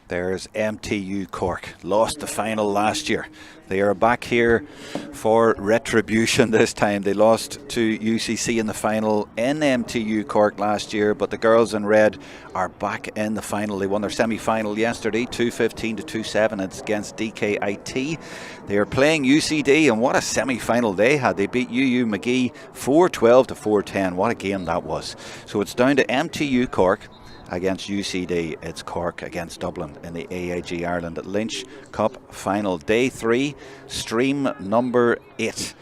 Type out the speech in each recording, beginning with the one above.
There's MTU Cork, lost the final last year. They are back here for retribution this time. They lost to UCC in the final in MTU Cork last year, but the girls in red are back in the final. They won their semi-final yesterday, 2-15 to 2-7 against DKIT. They are playing UCD, and what a semi-final they had. They beat UU Magee 4-12 to 4-10. What a game that was. So it's down to MTU Cork against UCD. It's Cork against Dublin in the AIG Ireland Lynch Cup final. Day 3, stream number 8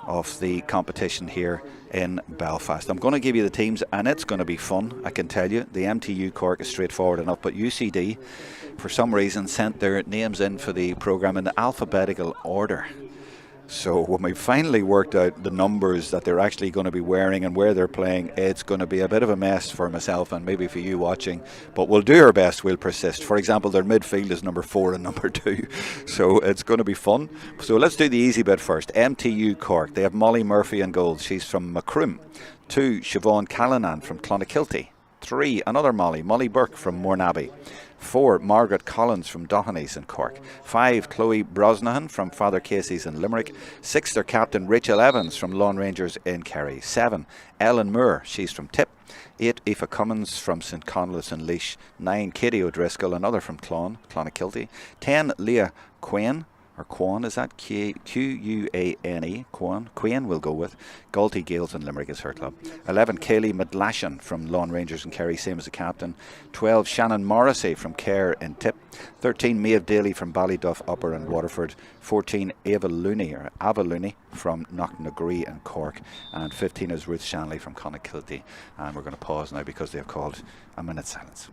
of the competition here in Belfast. I'm going to give you the teams, and it's going to be fun, I can tell you. The MTU Cork is straightforward enough, but UCD, for some reason, sent their names in for the programme in alphabetical order. So when we finally worked out the numbers that they're actually going to be wearing and where they're playing, it's going to be a bit of a mess for myself and maybe for you watching, but we'll do our best. We'll persist. For example, their midfield is number 4 and number 2, so it's going to be fun. So let's do the easy bit first. MTU Cork, they have Molly Murphy in goal. She's from Macroom. 2, Siobhan Callanan from Clonakilty. 3, another Molly Burke from Mournabbey. 4, Margaret Collins from Dohenys in Cork. 5, Chloe Brosnahan from Father Casey's in Limerick. 6, their captain Rachel Evans from Lawn Rangers in Kerry. 7, Ellen Moore, she's from Tip. 8, Aoife Cummins from St Conleth's in Laois. 9, Katie O'Driscoll, another from Clonakilty. 10, Leah Quinn, or Quan, is that Quane? Quane we'll go with. Galty Gales in Limerick is her club. 11, Kaylee Midlashan from Lawn Rangers in Kerry, same as the captain. 12, Shannon Morrissey from Kerr in Tip. 13, Maeve Daly from Ballyduff Upper in Waterford. 14, Ava Looney from Knocknagree in Cork. And 15 is Ruth Shanley from Clonakilty. And we're going to pause now because they have called a minute's silence.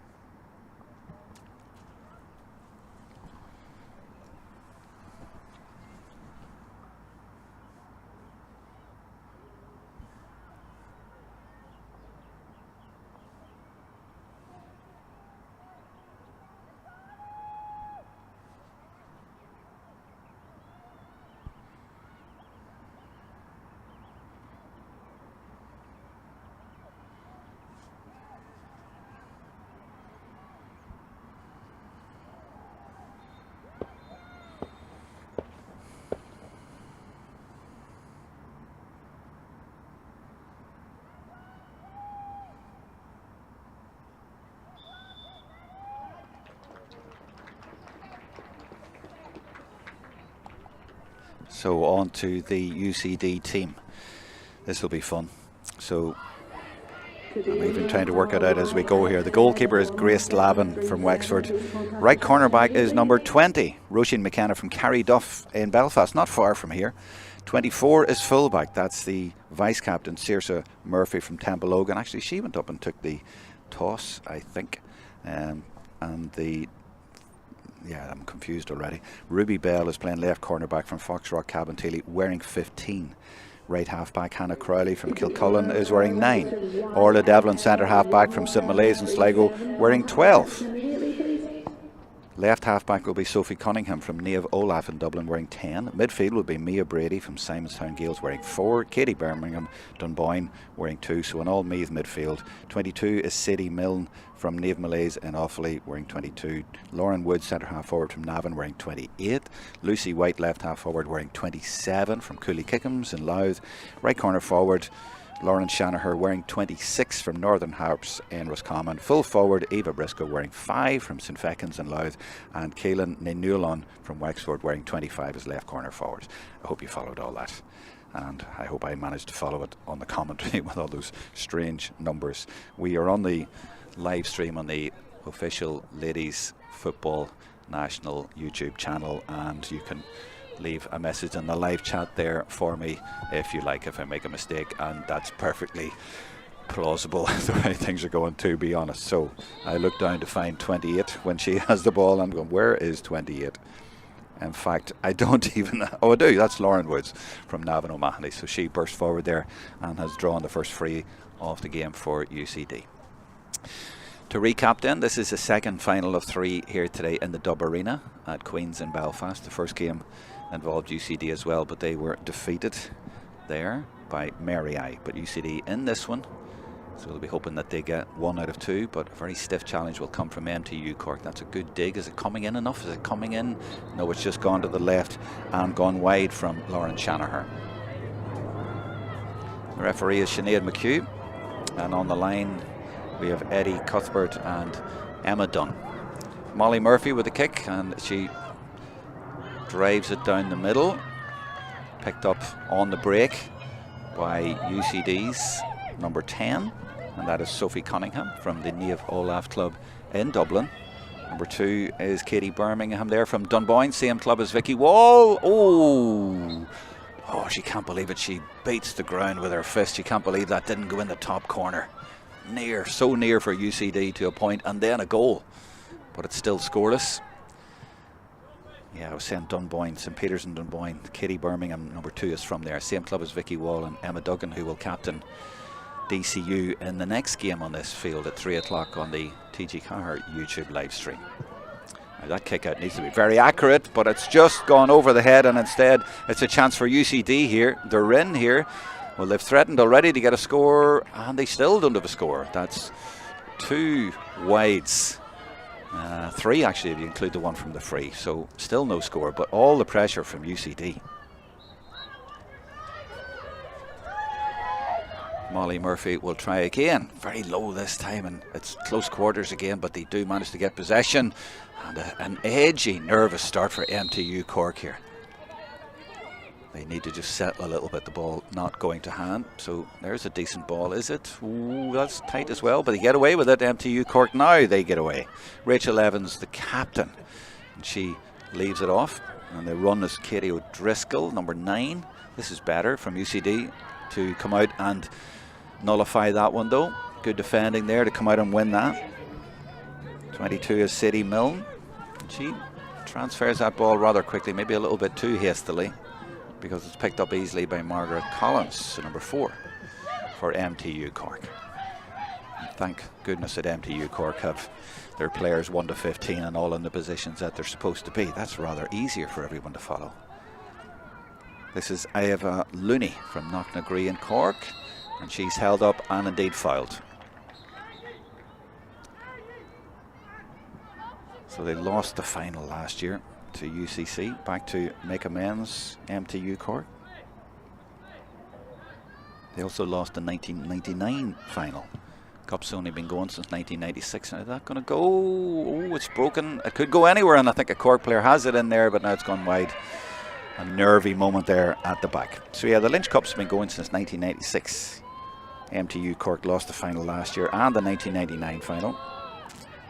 So on to the UCD team. This will be fun. So I'm even trying to work it out as we go here. The goalkeeper is Grace Lavin from Wexford. Right cornerback is number 20, Roisin McKenna from Carryduff in Belfast, not far from here. 24 is fullback. That's the vice-captain, Saoirse Murphy from Templeogan. Actually, she went up and took the toss, I think. I'm confused already. Ruby Bell is playing left cornerback from Foxrock Cabinteely, wearing 15. Right half-back Hannah Crowley from Kilcullen is wearing 9. Orla Devlin, centre half-back from St Malaise in Sligo, wearing 12. Left half-back will be Sophie Cunningham from Niamh Olaf in Dublin, wearing 10. Midfield will be Mia Brady from Simonstown Gales, wearing 4. Katie Birmingham, Dunboyne, wearing 2. So in all, Meath midfield. 22 is Sadie Milne from Niamh Malaise in Offaly, wearing 22. Lauren Wood, centre half forward from Navan, wearing 28. Lucy White, left half forward, wearing 27 from Cooley Kickham's in Louth. Right corner forward, Lauren Shanaher, wearing 26 from Northern Harps in Roscommon. Full forward, Eva Briscoe, wearing 5 from St Feckin's in Louth. And Caelan Nenulon from Wexford, wearing 25 as left corner forward. I hope you followed all that. And I hope I managed to follow it on the commentary with all those strange numbers. We are on the live stream on the official Ladies Football National YouTube channel, and you can leave a message in the live chat there for me if you like, if I make a mistake, and that's perfectly plausible the way things are going, to be honest. So I look down to find 28 when she has the ball. I'm going, where is 28? In fact, I don't even... Oh, I do. That's Lauren Woods from Navan O'Mahony. So she burst forward there and has drawn the first free of the game for UCD. To recap then, this is the second final of 3 here today in the Dub Arena at Queen's in Belfast. The first game involved UCD as well, but they were defeated there by Mary I. But UCD in this one So they'll be hoping that they get 1 out of 2, but a very stiff challenge will come from MTU Cork. That's a good dig. Is it coming in enough? Is it coming in? No, it's just gone to the left and gone wide from Lauren Shanaher. The referee is Sinead McHugh, and on the line we have Eddie Cuthbert and Emma Dunn. Molly Murphy with the kick, and she drives it down the middle. Picked up on the break by UCD's number 10, and that is Sophie Cunningham from the Niamh Olaf Club in Dublin. Number 2 is Katie Birmingham there from Dunboyne, same club as Vicky Wall. Oh, she can't believe it. She beats the ground with her fist. She can't believe that didn't go in the top corner. Near, so near for UCD to a point, and then a goal. But it's still scoreless. Yeah, I was saying Dunboyne, St Peters and Dunboyne. Katie Birmingham, number 2, is from there. Same club as Vicky Wall and Emma Duggan, who will captain DCU in the next game on this field at 3 o'clock on the TG Cahir YouTube live stream. Now that kick out needs to be very accurate, but it's just gone over the head, and instead it's a chance for UCD here. They're in here. Well, they've threatened already to get a score, and they still don't have a score. That's 2 wides. 3 actually, if you include the one from the free. So still no score, but all the pressure from UCD. Molly Murphy will try again. Very low this time, and it's close quarters again, but they do manage to get possession. And an edgy, nervous start for MTU Cork here. They need to just settle a little bit, the ball not going to hand. So there's a decent ball, is it? Ooh, that's tight as well, but they get away with it. MTU Cork now, they get away. Rachel Evans, the captain, and she leaves it off. And the run is Katie O'Driscoll, number 9. This is better from UCD to come out and nullify that one though. Good defending there to come out and win that. 22 is Sadie Milne. She transfers that ball rather quickly, maybe a little bit too hastily, because it's picked up easily by Margaret Collins, so number 4 for MTU Cork. And thank goodness that MTU Cork have their players 1 to 15 and all in the positions that they're supposed to be. That's rather easier for everyone to follow. This is Ava Looney from Knocknagree in Cork, and she's held up and indeed fouled. So they lost the final last year to UCC, back to make amends, MTU Cork. They also lost the 1999 final. Cup's only been going since 1996. Now is that going to go? Oh, it's broken. It could go anywhere, and I think a Cork player has it in there, but now it's gone wide. A nervy moment there at the back. So yeah, the Lynch Cup's been going since 1996. MTU Cork lost the final last year and the 1999 final.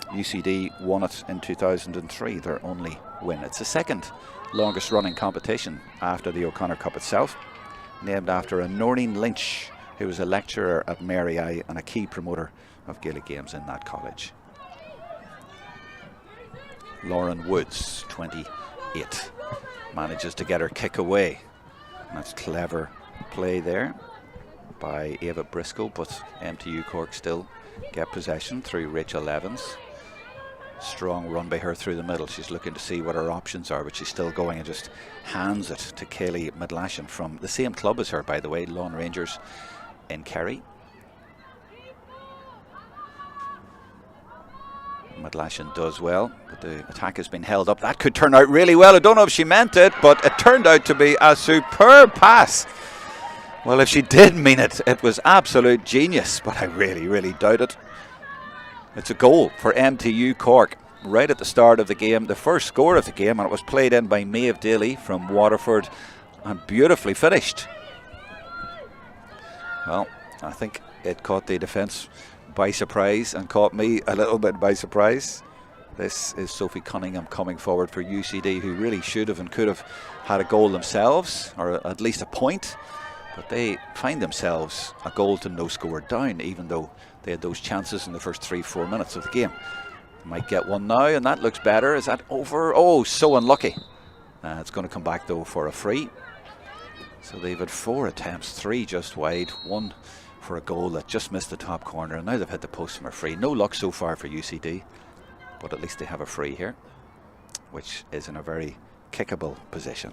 UCD won it in 2003, their only win. It's the second longest running competition after the O'Connor Cup itself, named after a Noreen Lynch, who was a lecturer at Mary I and a key promoter of Gaelic games in that college. Lauren Woods, 28, manages to get her kick away. And that's clever play there by Ava Briscoe, but MTU Cork still get possession through Rachel Evans. Strong run by her through the middle. She's looking to see what her options are, but she's still going and just hands it to Kaylee Midlashan from the same club as her, by the way, Lawn Rangers in Kerry. Midlashan does well, but the attack has been held up. That could turn out really well. I don't know if she meant it, but it turned out to be a superb pass. Well, if she did mean it, it was absolute genius, but I really, really doubt it. It's a goal for MTU Cork right at the start of the game, the first score of the game, and it was played in by Maeve Daly from Waterford and beautifully finished. Well, I think it caught the defence by surprise and caught me a little bit by surprise. This is Sophie Cunningham coming forward for UCD, who really should have and could have had a goal themselves, or at least a point, but they find themselves a goal to no score down, even though they had those chances in the first 3-4 minutes of the game. Might get one now, and that looks better. Is that over? Oh, so unlucky. It's going to come back though for a free. So they've had 4 attempts, 3 just wide, 1 for a goal that just missed the top corner, and now they've hit the post from a free. No luck so far for UCD, but at least they have a free here, which is in a very kickable position.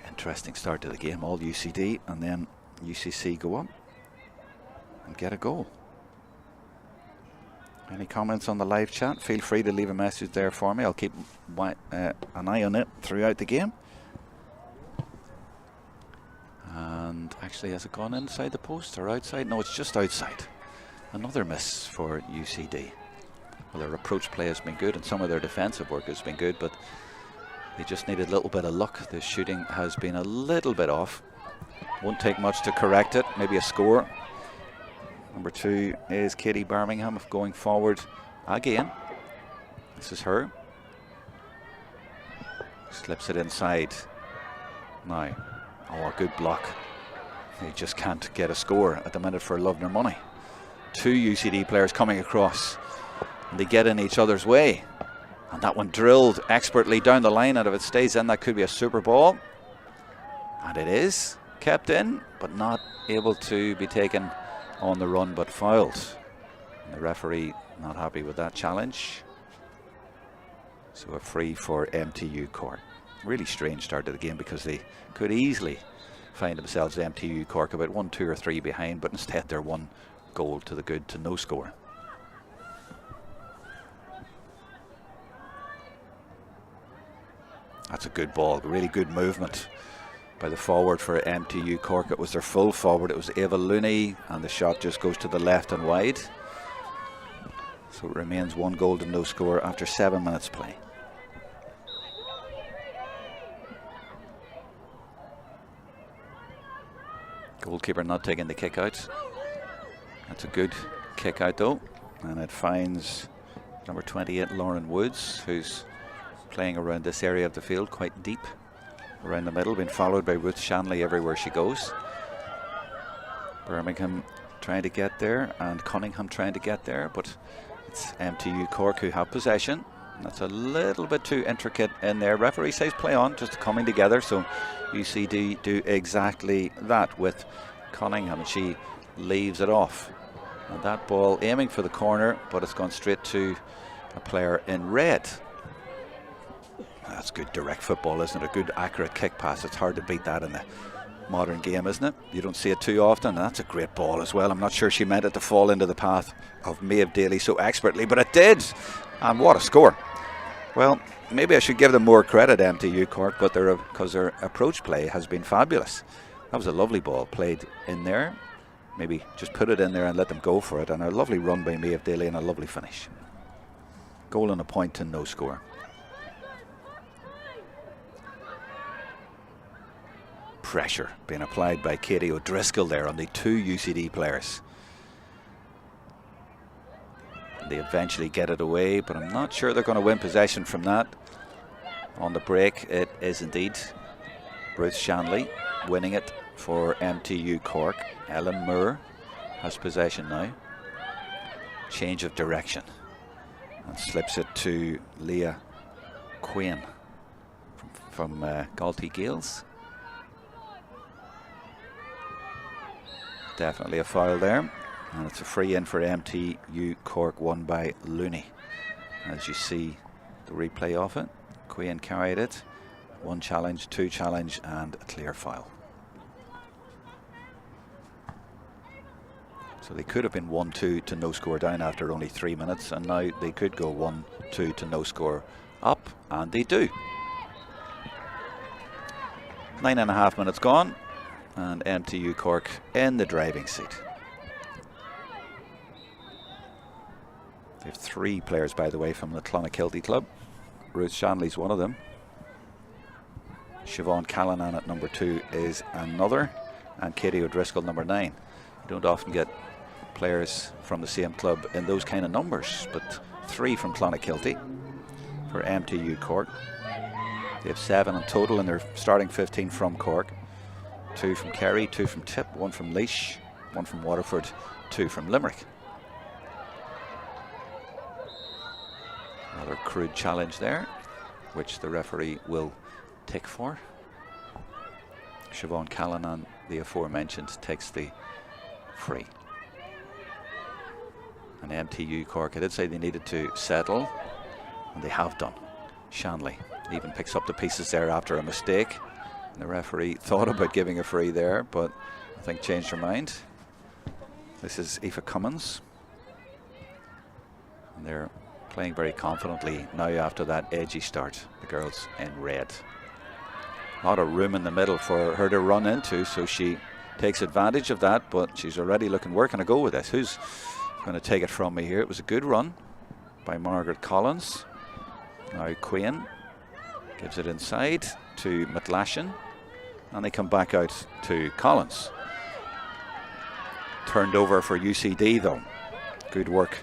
Interesting start to the game. All UCD, and then UCC go on. and get a goal. Any comments on the live chat? Feel free to leave a message there for me. I'll keep an eye on it throughout the game. And actually, has it gone inside the post or outside? No, it's just outside. Another miss for UCD. Well, their approach play has been good and some of their defensive work has been good, but they just needed a little bit of luck. The shooting has been a little bit off. Won't take much to correct it. Maybe a score. Number 2 is Katie Birmingham going forward again. This is her. Slips it inside. Now, oh, a good block. They just can't get a score at the minute for love nor money. 2 UCD players coming across. And they get in each other's way. And that one drilled expertly down the line, and if it stays in, that could be a super ball. And it is kept in, but not able to be taken on the run, but fouled. And the referee not happy with that challenge. So a free for MTU Cork. Really strange start to the game because they could easily find themselves MTU Cork about 1, 2 or 3 behind, but instead they're 1 goal to the good to no score. That's a good ball, really good movement by the forward for MTU Cork. It was their full forward, it was Ava Looney, and the shot just goes to the left and wide. So it remains 1 goal to no score after 7 minutes play. Goalkeeper not taking the kick out. That's a good kick out though, and it finds number 28 Lauren Woods, who's playing around this area of the field quite deep around the middle, being followed by Ruth Shanley everywhere she goes. Birmingham trying to get there and Cunningham trying to get there, but it's MTU Cork who have possession. That's a little bit too intricate in there. Referee says play on, just coming together, so UCD do exactly that with Cunningham, and she leaves it off. And that ball aiming for the corner, but it's gone straight to a player in red. That's good direct football, isn't it? A good accurate kick pass. It's hard to beat that in the modern game, isn't it? You don't see it too often, and that's a great ball as well. I'm not sure she meant it to fall into the path of Maeve Daly so expertly, but it did. And what a score. Well, maybe I should give them more credit, MTU Cork, but because their approach play has been fabulous. That was a lovely ball played in there. Maybe just put it in there and let them go for it. And a lovely run by Maeve Daly and a lovely finish. Goal and a point and no score. Pressure being applied by Katie O'Driscoll there on the 2 UCD players. They eventually get it away, but I'm not sure they're going to win possession from that. On the break, it is indeed Ruth Shanley winning it for MTU Cork. Ellen Moore has possession now. Change of direction. And slips it to Leah Quinn from Galtee Gales. Definitely a foul there. And it's a free in for MTU Cork, won by Looney. As you see the replay of it, Quinn carried it. 1 challenge, 2 challenge, and a clear foul. So they could have been 1-2 to no score down after only 3 minutes, and now they could go 1-2 to no score up, and they do. 9.5 minutes gone, and MTU Cork in the driving seat. They have 3 players, by the way, from the Clonakilty club. Ruth Shanley's one of them. Siobhan Callanan at number 2 is another, and Katie O'Driscoll number 9. You don't often get players from the same club in those kind of numbers, but 3 from Clonakilty for MTU Cork. They have 7 in total in their starting 15 from Cork. 2 from Kerry, 2 from Tip, 1 from Laois, 1 from Waterford, 2 from Limerick. Another crude challenge there, which the referee will tick for. Siobhan Callanan, the aforementioned, takes the free. And MTU Cork, I did say they needed to settle, and they have done. Shanley even picks up the pieces there after a mistake. And the referee thought about giving a free there, but I think changed her mind. This is Aoife Cummins. And they're playing very confidently now after that edgy start. The girls in red. A lot of room in the middle for her to run into, so she takes advantage of that, but she's already looking, where can I go with this? Who's going to take it from me here? It was a good run by Margaret Collins. Now Quinn gives it inside to McLashin, and they come back out to Collins. Turned over for UCD though. Good work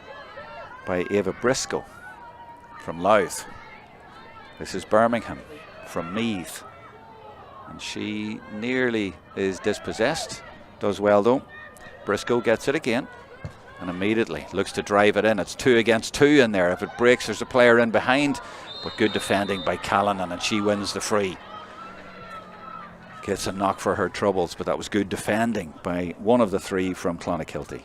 by Ava Briscoe from Louth. This is Birmingham from Meath. And she nearly is dispossessed. Does well though. Briscoe gets it again and immediately looks to drive it in. It's 2 against 2 in there. If it breaks, there's a player in behind, but good defending by Callanan, and she wins the free. Gets a knock for her troubles, but that was good defending by one of the 3 from Clonakilty.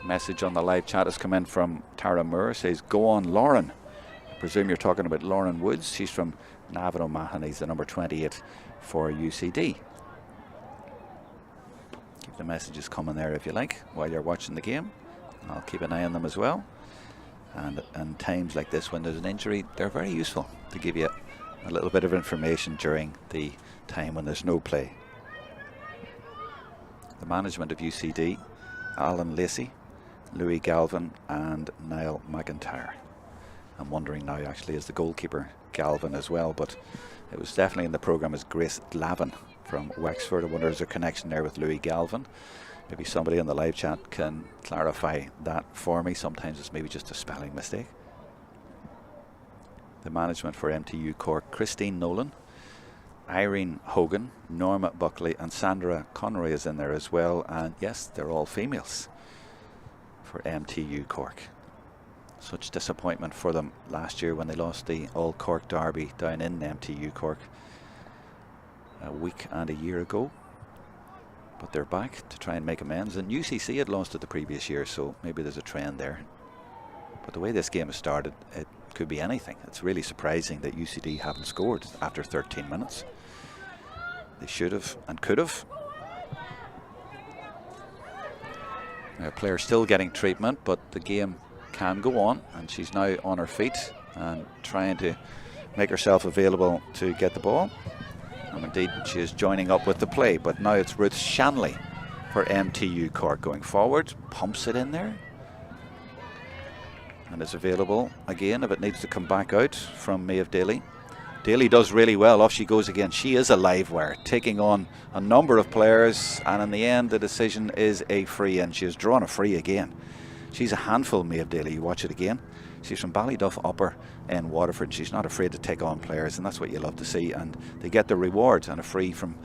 Message on the live chat has come in from Tara Moore. Says, go on Lauren. I presume you're talking about Lauren Woods. She's from Navan O'Mahony. He's the number 28 for UCD. Keep the messages coming there if you like while you're watching the game. I'll keep an eye on them as well. And times like this when there's an injury, they're very useful to give you a little bit of information during the time when there's no play. The management of UCD, Alan Lacey, Louis Galvin and Niall McIntyre. I'm wondering now actually is the goalkeeper Galvin as well, but it was definitely in the programme as Grace Lavin from Wexford. I wonder is there a connection there with Louis Galvin? Maybe somebody in the live chat can clarify that for me. Sometimes it's maybe just a spelling mistake. The management for MTU Cork, Christine Nolan, Irene Hogan, Norma Buckley and Sandra Conroy is in there as well. And yes, they're all females for MTU Cork. Such disappointment for them last year when they lost the All Cork Derby down in MTU Cork a week and a year ago. But they're back to try and make amends, and UCC had lost it the previous year, so maybe there's a trend there. But the way this game has started, it could be anything. It's really surprising that UCD haven't scored after 13 minutes. They should have and could have. A player still getting treatment, but the game can go on, and she's now on her feet and trying to make herself available to get the ball. And indeed she is joining up with the play, but now it's Ruth Shanley for MTU Cork going forward, pumps it in there and is available again if it needs to come back out from Maeve Daly. Daly does really well, off she goes again. She is a live wire, taking on a number of players, and in the end the decision is a free, and she has drawn a free again. She's a handful, Maeve Daly. You watch it again. She's from Ballyduff Upper in Waterford. She's not afraid to take on players, and that's what you love to see. And they get the reward and a free from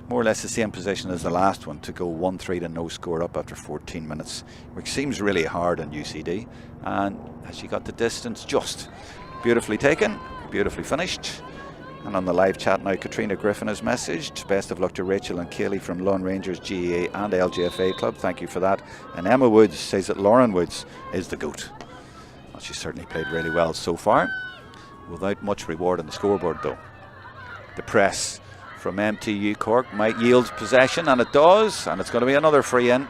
more or less the same position as the last one to go 1-3 to no score up after 14 minutes, which seems really hard on UCD. And as she got the distance just beautifully taken, beautifully finished. And on the live chat now, Katrina Griffin has messaged, best of luck to Rachel and Kaylee from Lawn Rangers GEA and LGFA Club. Thank you for that. And Emma Woods says that Lauren Woods is the GOAT. Well, she's certainly played really well so far, without much reward on the scoreboard though. The press from MTU Cork might yield possession, and it does, and it's going to be another free in.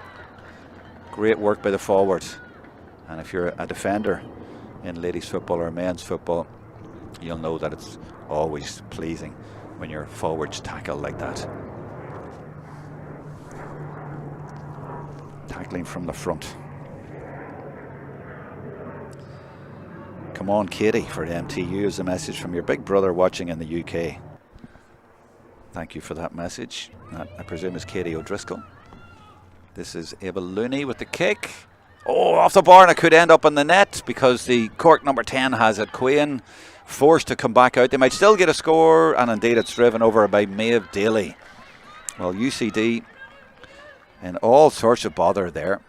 Great work by the forward. And if you're a defender in ladies football or men's football, you'll know that it's always pleasing when your forwards tackle like that. Tackling from the front. Come on, Katie, for MTU is a message from your big brother watching in the UK. Thank you for that message. That, I presume, is Katie O'Driscoll. This is Ava Looney with the kick. Oh, off the bar, and it could end up in the net because the Cork number 10 has it. Quinn forced to come back out. They might still get a score, and indeed it's driven over by Maeve Daly. Well, UCD in all sorts of bother there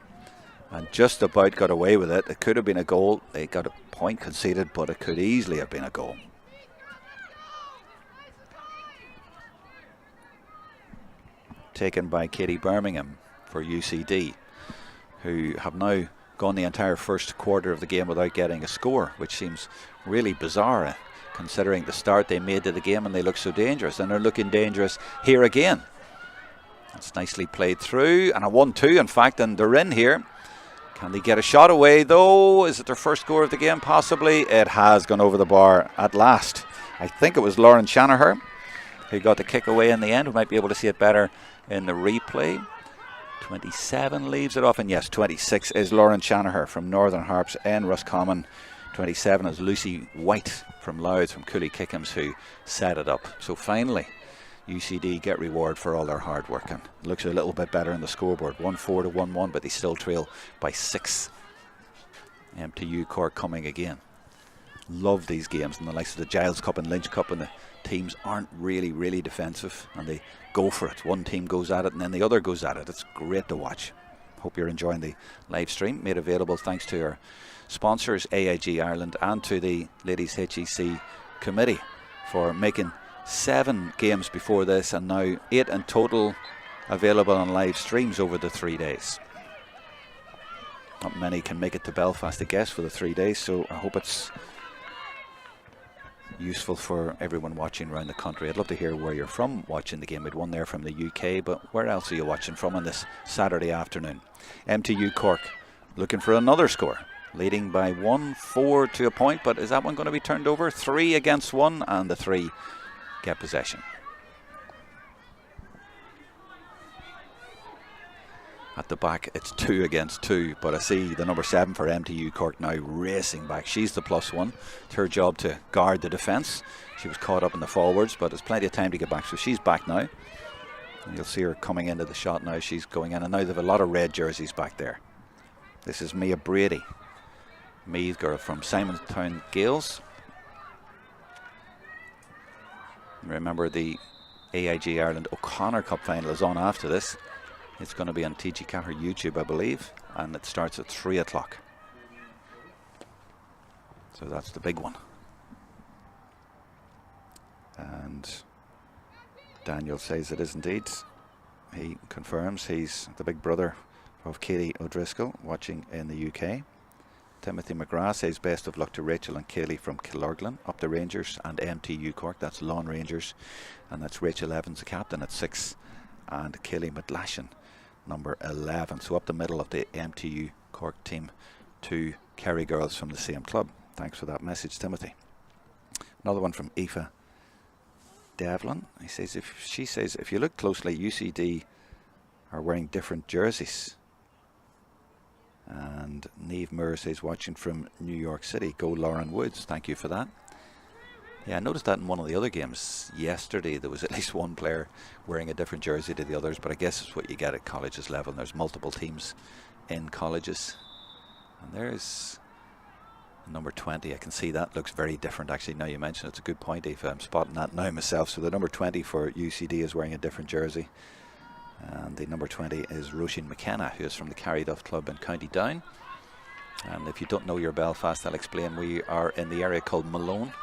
and just about got away with it. It could have been a goal. They got a point conceded, but it could easily have been a goal. Taken by Katie Birmingham for UCD, who have now gone the entire first quarter of the game without getting a score, which seems really bizarre considering the start they made to the game, and they look so dangerous, and they're looking dangerous here again. That's nicely played through, and a 1-2 in fact, and they're in here. Can they get a shot away though? Is it their first score of the game? Possibly. It has gone over the bar at last. I think it was Lauren Shanaher who got the kick away in the end. We might be able to see it better in the replay. 27 leaves it off, and yes, 26 is Lauren Shanaher from Northern Harps and Roscommon. 27 is Lucy White from Louth, from Cooley Kickham's, who set it up. So finally, UCD get reward for all their hard work, and it looks a little bit better in the scoreboard. 1-4 to 1-1, but they still trail by 6. MTU Cork coming again. Love these games, and the likes of the Giles Cup and Lynch Cup, and the teams aren't really defensive, and they go for it. One team goes at it and then the other goes at it. It's great to watch. Hope you're enjoying the live stream, made available thanks to our sponsors AIG Ireland and to the Ladies HEC Committee for making 7 games before this, and now 8 in total available on live streams over the 3 days. Not many can make it to Belfast, I guess, for the 3 days, so I hope it's useful for everyone watching around the country. I'd love to hear where you're from watching the game. We'd one there from the UK, but where else are you watching from on this Saturday afternoon? MTU Cork looking for another score, leading by 1-4 to a point, but is that one going to be turned over? 3 against 1, and the 3 get possession. At the back, it's 2 against 2, but I see the number 7 for MTU Cork now racing back. She's the +1. It's her job to guard the defence. She was caught up in the forwards, but there's plenty of time to get back, so she's back now. And you'll see her coming into the shot now. She's going in, and now they have a lot of red jerseys back there. This is Mia Brady, Meath girl from Simonstown Gales. Remember, the AIG Ireland O'Connor Cup final is on after this. It's going to be on TG Catter YouTube, I believe, and it starts at 3 o'clock. So that's the big one. And Daniel says it is indeed. He confirms he's the big brother of Katie O'Driscoll, watching in the UK. Timothy McGrath says best of luck to Rachel and Kaylee from Killorglin, up the Rangers and MTU Cork. That's Lawn Rangers, and that's Rachel Evans, the captain, at 6, and Kaylee McLashan, number 11. So up the middle of the MTU Cork team, 2 Kerry girls from the same club. Thanks for that message, Timothy. Another one from Aoife Devlin. She says if you look closely, UCD are wearing different jerseys. And Neve Moore says watching from New York City. Go Lauren Woods. Thank you for that. Yeah, I noticed that in one of the other games yesterday. There was at least one player wearing a different jersey to the others, but I guess it's what you get at colleges level. And there's multiple teams in colleges. And there's number 20. I can see that looks very different actually. Now you mention it, it's a good point, Aoife. I'm spotting that now myself. So the number 20 for UCD is wearing a different jersey. And the number 20 is Roisin McKenna, who is from the Carryduff Club in County Down. And if you don't know your Belfast, I'll explain. We are in the area called Malone,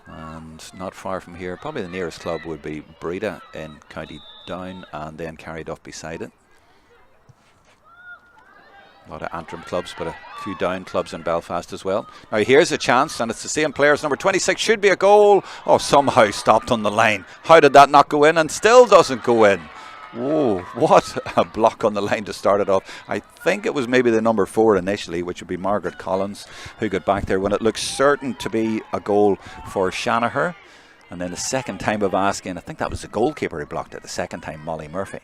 and not far from here, probably the nearest club would be Breda in County Down, and then Carryduff beside it. A lot of Antrim clubs, but a few down clubs in Belfast as well. Now here's a chance, and it's the same players. Number 26 should be a goal. Oh, somehow stopped on the line. How did that not go in? And still doesn't go in. Whoa, what a block on the line to start it off. I think it was maybe the number 4 initially, which would be Margaret Collins, who got back there when it looked certain to be a goal for Shanaher. And then the second time of asking, I think that was the goalkeeper who blocked it, the second time, Molly Murphy.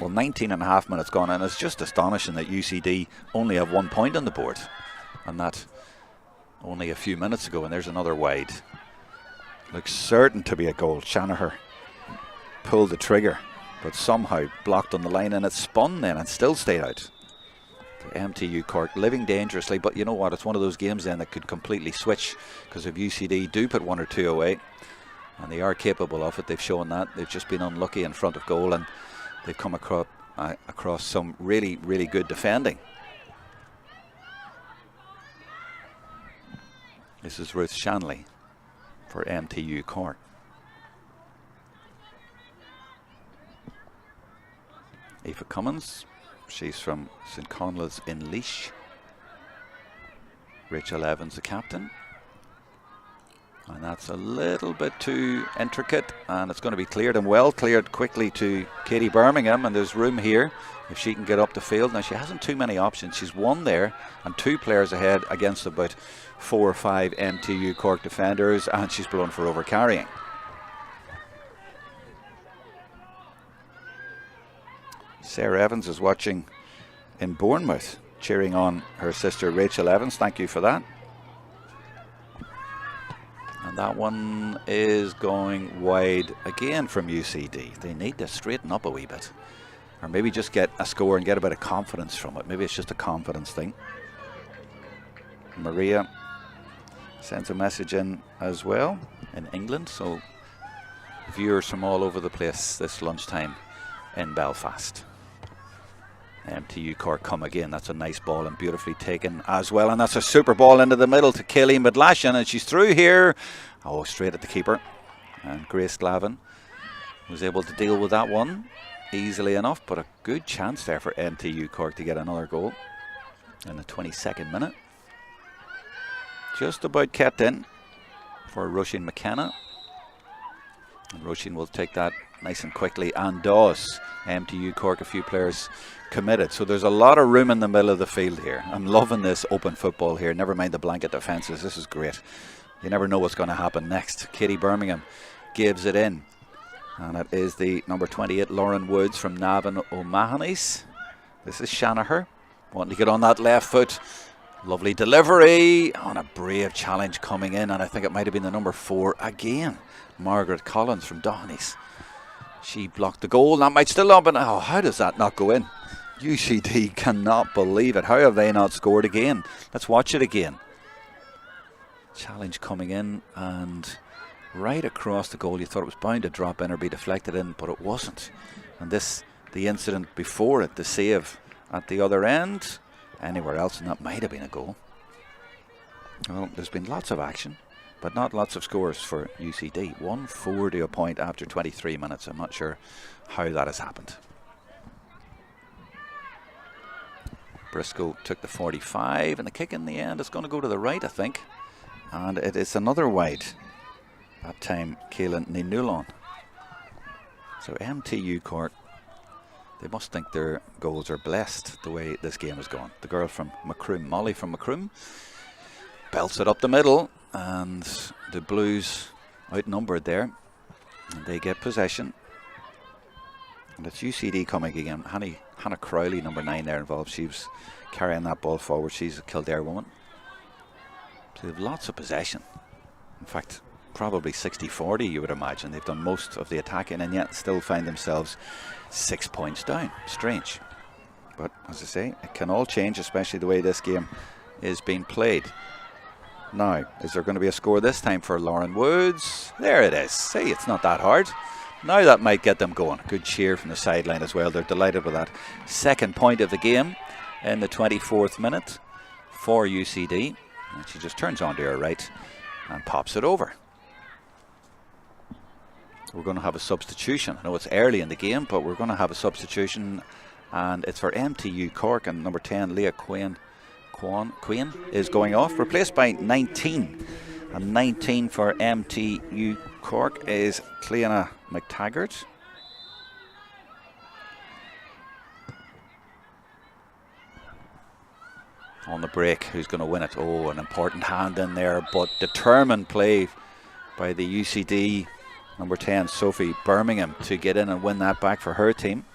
Well, 19 and a half minutes gone, and it's just astonishing that UCD only have 1 point on the board. And that only a few minutes ago, and there's another wide. Looks certain to be a goal. Shanaher pulled the trigger, but somehow blocked on the line, and it spun then and still stayed out. The MTU Cork living dangerously, but you know what, it's one of those games then that could completely switch, because if UCD do put 1 or 2 away, and they are capable of it, they've shown that. They've just been unlucky in front of goal, and they've come across some really good defending. This is Ruth Shanley for MTU Cork. Aoife Cummins, she's from St Conleth's in Laois. Rachel Evans, the captain. And that's a little bit too intricate, and it's going to be cleared, and well cleared quickly to Katie Birmingham, and there's room here if she can get up the field. Now she hasn't too many options. She's one there and 2 players ahead against about 4 or 5 MTU Cork defenders, and she's blown for overcarrying. Sarah Evans is watching in Bournemouth, cheering on her sister Rachel Evans. Thank you for that. And that one is going wide again from UCD. They need to straighten up a wee bit, or maybe just get a score and get a bit of confidence from it. Maybe it's just a confidence thing. Maria sends a message in as well in England, so viewers from all over the place this lunchtime in Belfast. MTU Cork come again. That's a nice ball and beautifully taken as well, and that's a super ball into the middle to Kaylee Midlashan, and she's through here. Oh, straight at the keeper, and Grace Glavin was able to deal with that one easily enough, but a good chance there for MTU Cork to get another goal in the 22nd minute. Just about kept in for Roisin McKenna, and Roisin will take that nice and quickly, and does. MTU Cork, a few players committed, so there's a lot of room in the middle of the field here. I'm loving this open football here, never mind the blanket defences. This is great. You never know what's going to happen next. Katie Birmingham gives it in, and it is the number 28 Lauren Woods from Navan O'Mahony's. This is Shanaher wanting to get on that left foot. Lovely delivery on a brave challenge coming in, and I think it might have been the number 4 again, Margaret Collins from Dohenys. She blocked the goal. That might still up, and oh, how does that not go in? UCD cannot believe it. How have they not scored again? Let's watch it again. Challenge coming in, and right across the goal. You thought it was bound to drop in or be deflected in, but it wasn't. And this, the incident before it, the save at the other end, anywhere else, and that might have been a goal. Well, there's been lots of action, but not lots of scores for UCD. 1-4 to a point after 23 minutes. I'm not sure how that has happened. Briscoe took the 45, and the kick in the end is going to go to the right, I think. And it is another wide. That time, Kaelin Ninulon. So MTU Cork, they must think their goals are blessed the way this game has gone. The girl from Macroom, Molly from Macroom, belts it up the middle, and the Blues outnumbered there, and they get possession. And it's UCD coming again. Hannah Crowley, number 9 there involved. She was carrying that ball forward. She's a Kildare woman. So they have lots of possession. In fact, probably 60-40, you would imagine. They've done most of the attacking and yet still find themselves 6 points down. Strange. But as I say, it can all change, especially the way this game is being played. Now, is there going to be a score this time for Lauren Woods? There it is. See, it's not that hard. Now that might get them going. Good cheer from the sideline as well. They're delighted with that. Second point of the game in the 24th minute for UCD. And she just turns onto her right and pops it over. We're going to have a substitution. I know it's early in the game, but we're going to have a substitution, and it's for MTU Cork, and number 10, Leah Quinn is going off, replaced by 19. And 19 for MTU Cork is Cleana McTaggart. On the break, who's going to win it? Oh, an important hand in there, but determined play by the UCD number 10, Sophie Birmingham, to get in and win that back for her team.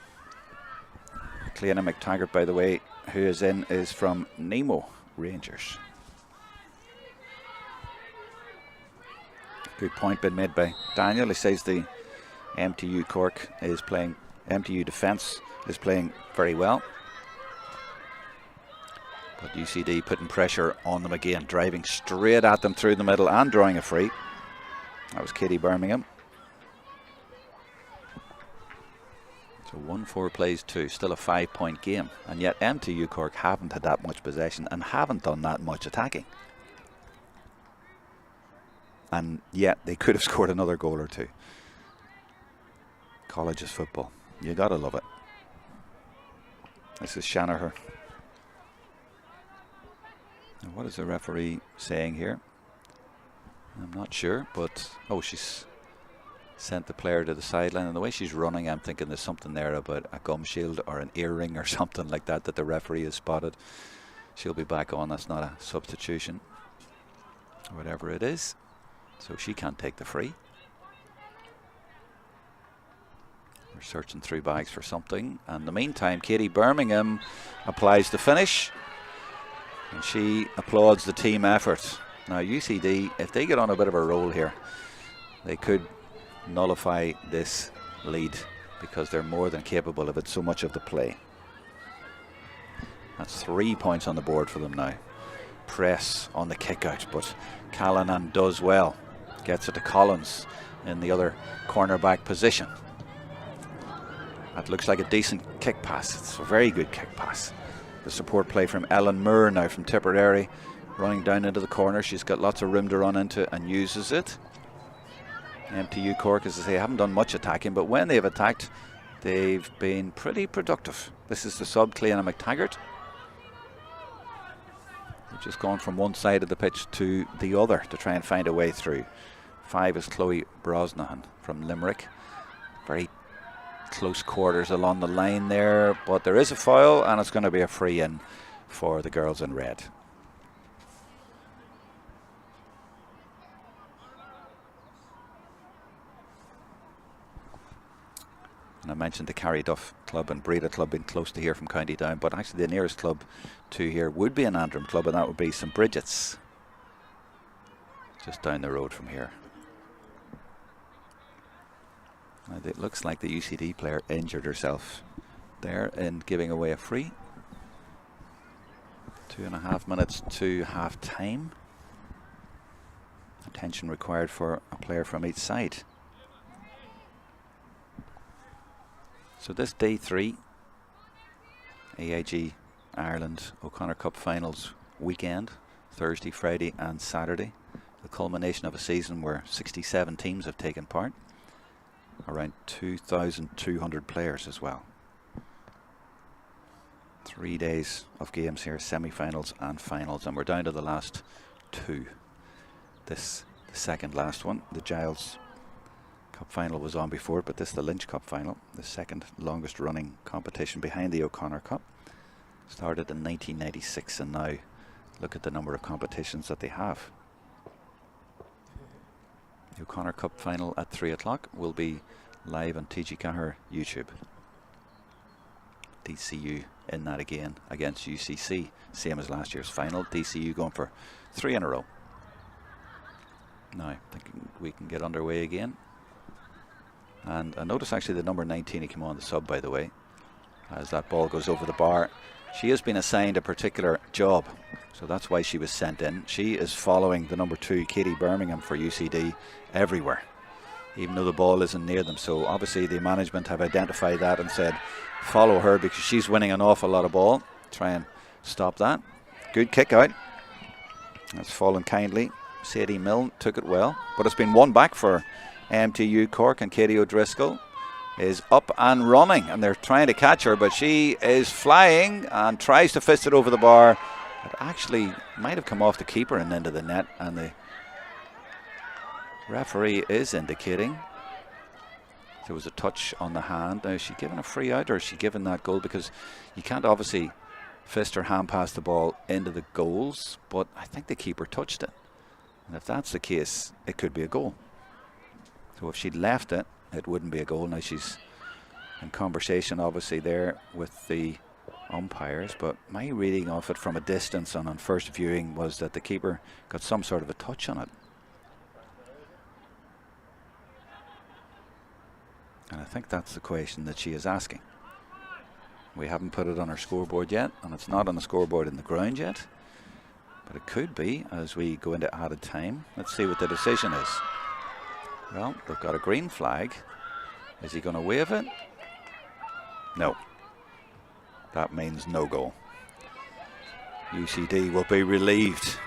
Cleana McTaggart, by the way, who is in, is from Nemo Rangers. Good point been made by Daniel. He says the MTU Cork is playing, MTU defence is playing very well. But UCD putting pressure on them again, driving straight at them through the middle and drawing a free. That was Katie Birmingham. So 1-4 plays 2, still a 5-point game. And yet MTU Cork haven't had that much possession and haven't done that much attacking. And yet they could have scored another goal or two. Colleges football, you gotta love it. This is Shanaher. Now what is the referee saying here? I'm not sure, but oh, she's sent the player to the sideline, and the way she's running, I'm thinking there's something there about a gum shield or an earring or something like that that the referee has spotted. She'll be back on. That's not a substitution, whatever it is, so she can't take the free. We're searching through bags for something, and in the meantime Katie Birmingham applies the finish, and she applauds the team effort. Now UCD, if they get on a bit of a roll here, they could nullify this lead because they're more than capable of it, so much of the play. That's 3 points on the board for them now. Press on the kick out, but Callanan does well, gets it to Collins in the other cornerback position. That looks like a decent kick pass. It's a very good kick pass. The support play from Ellen Moore now from Tipperary, running down into the corner. She's got lots of room to run into and uses it. MTU Cork, as I say, haven't done much attacking, but when they've attacked, they've been pretty productive. This is the sub, Cleanna McTaggart. They've just gone from one side of the pitch to the other to try and find a way through. 5 is Chloe Brosnahan from Limerick. Very close quarters along the line there, but there is a foul, and it's going to be a free in for the girls in red. And I mentioned the Carryduff Club and Breda Club being close to here from County Down, but actually the nearest club to here would be an Antrim club, and that would be St Bridget's, just down the road from here. And it looks like the UCD player injured herself there in giving away a free. 2.5 minutes to half time. Attention required for a player from each side. So this day 3 AIG Ireland O'Connor Cup Finals weekend, Thursday, Friday and Saturday, the culmination of a season where 67 teams have taken part, around 2,200 players as well. 3 days of games here, semi-finals and finals, and we're down to the last 2. This, the second last one, the Giles Cup final was on before, but this is the Lynch Cup final, the second longest running competition behind the O'Connor Cup. Started in 1996, and now look at the number of competitions that they have. The O'Connor Cup final at 3 o'clock will be live on TG Cahir YouTube. DCU in that again against UCC, same as last year's final. DCU going for 3 in a row. Now I think we can get underway again. And I notice actually the number 19 who came on the sub, by the way, as that ball goes over the bar. She has been assigned a particular job, so that's why she was sent in. She is following the number 2, Katie Birmingham, for UCD everywhere, even though the ball isn't near them. So obviously the management have identified that and said follow her because she's winning an awful lot of ball. Try and stop that. Good kick out. That's fallen kindly. Sadie Milne took it well, but it's been won back for MTU Cork, and Katie O'Driscoll is up and running, and they're trying to catch her, but she is flying and tries to fist it over the bar. It actually might have come off the keeper and into the net, and the referee is indicating there was a touch on the hand. Now, is she given a free out, or is she given that goal? Because you can't obviously fist or hand pass the ball into the goals, but I think the keeper touched it, and if that's the case, it could be a goal. So if she'd left it, it wouldn't be a goal. Now she's in conversation obviously there with the umpires, but my reading of it from a distance and on first viewing was that the keeper got some sort of a touch on it. And I think that's the question that she is asking. We haven't put it on our scoreboard yet, and it's not on the scoreboard in the ground yet, but it could be as we go into added time. Let's see what the decision is. Well, they've got a green flag. Is he going to wave it? No. That means no goal. UCD will be relieved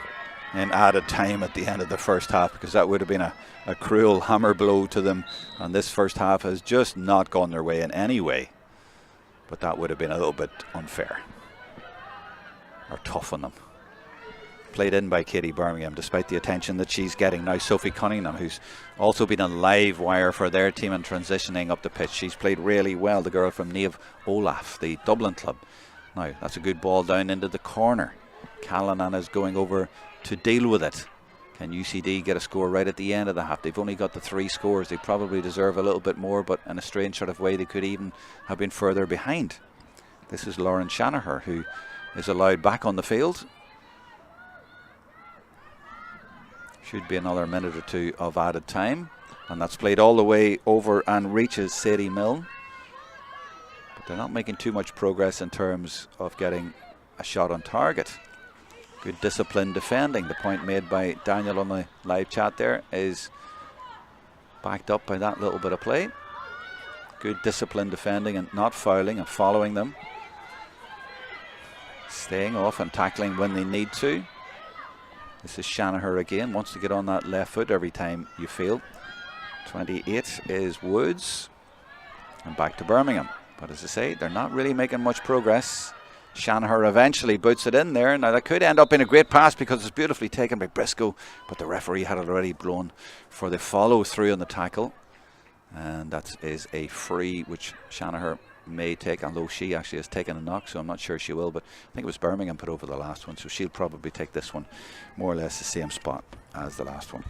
in added time at the end of the first half, because that would have been a cruel hammer blow to them, and this first half has just not gone their way in any way. But that would have been a little bit unfair or tough on them. played in by Katie Birmingham, despite the attention that she's getting. Now Sophie Cunningham, who's also been a live wire for their team and transitioning up the pitch. She's played really well, the girl from Niamh Olaf, the Dublin club. Now, that's a good ball down into the corner. Callanan is going over to deal with it. Can UCD get a score right at the end of the half? They've only got the 3 scores. They probably deserve a little bit more, but in a strange sort of way, they could even have been further behind. This is Lauren Shanaher, who is allowed back on the field. Should be another minute or 2 of added time. And that's played all the way over and reaches Sadie Milne. But they're not making too much progress in terms of getting a shot on target. Good disciplined defending. The point made by Daniel on the live chat there is backed up by that little bit of play. Good disciplined defending and not fouling and following them. Staying off and tackling when they need to. This is Shanaher again. Wants to get on that left foot every time you feel. 28 is Woods. And back to Birmingham. But as I say, they're not really making much progress. Shanaher eventually boots it in there. Now that could end up in a great pass because it's beautifully taken by Briscoe, but the referee had it already blown for the follow through on the tackle, and that is a free which Shanaher may take, although she actually has taken a knock, so I'm not sure she will, but I think it was Birmingham put over the last one, so she'll probably take this one more or less the same spot as the last one.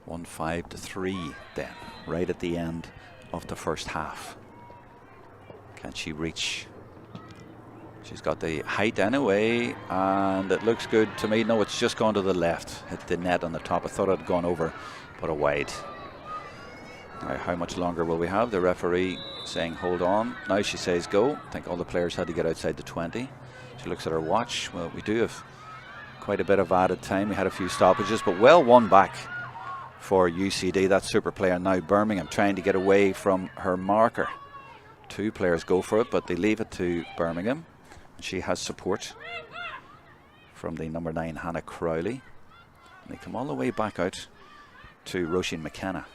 One 5-3 then, right at the end of the first half. Can she reach? She's got the height anyway, and it looks good to me. No, it's just gone to the left, hit the net on the top. I thought it had gone over, but a wide. Now, how much longer will we have? The referee saying hold on. Now she says go. I think all the players had to get outside the 20. She looks at her watch. Well, we do have quite a bit of added time. We had a few stoppages, but well won back for UCD. That super player now Birmingham trying to get away from her marker. 2 players go for it, but they leave it to Birmingham. She has support from the number 9 Hannah Crowley. And they come all the way back out to Roisin McKenna.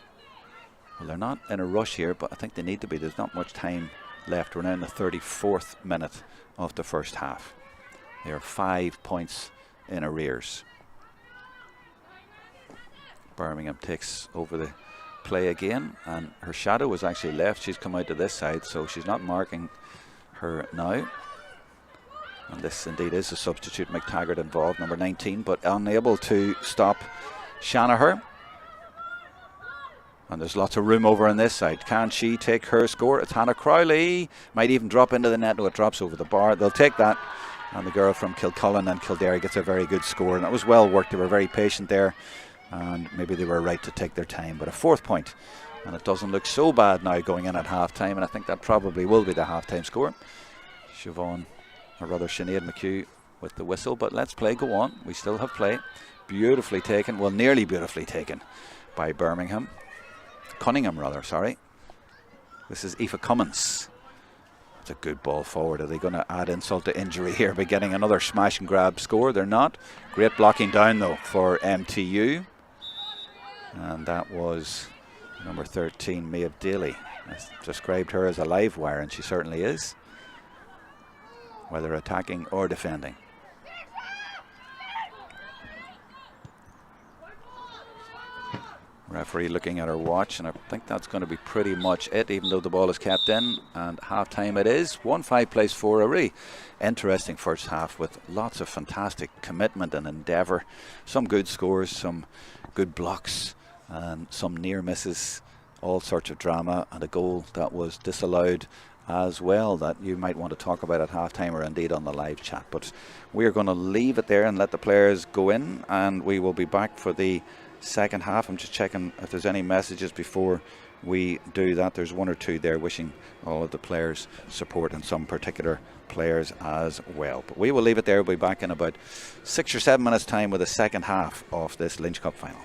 Well, they're not in a rush here, but I think they need to be. There's not much time left. We're now in the 34th minute of the first half. They are 5 points in arrears. Birmingham takes over the play again, and her shadow was actually left. She's come out to this side, so she's not marking her now. And this indeed is a substitute, McTaggart involved, number 19, but unable to stop Shanaher. And there's lots of room over on this side. Can she take her score? It's Hannah Crowley. Might even drop into the net. No, it drops over the bar. They'll take that. And the girl from Kilcullen and Kildare gets a very good score. And that was well worked. They were very patient there. And maybe they were right to take their time. But a 4th point. And it doesn't look so bad now going in at half-time. And I think that probably will be the half-time score. Siobhan, or rather Sinead McHugh with the whistle. But let's play. Go on. We still have play. Beautifully taken. Well, nearly beautifully taken by Birmingham. Cunningham, rather, sorry. This is Aoife Cummins. It's a good ball forward. Are they going to add insult to injury here by getting another smash and grab score? They're not. Great blocking down, though, for MTU. And that was number 13, Maeve Daly. I described her as a live wire, and she certainly is, whether attacking or defending. Referee looking at her watch, and I think that's going to be pretty much it, even though the ball is kept in. And half-time it is. 1-5 plays for a really interesting first half with lots of fantastic commitment and endeavour. Some good scores, some good blocks, and some near misses. All sorts of drama, and a goal that was disallowed as well that you might want to talk about at half-time or indeed on the live chat. But we're going to leave it there and let the players go in, and we will be back for the second half. I'm just checking if there's any messages before we do that. There's 1 or 2 there wishing all of the players support and some particular players as well. But we will leave it there. We'll be back in about 6 or 7 minutes time with the second half of this Lynch Cup final.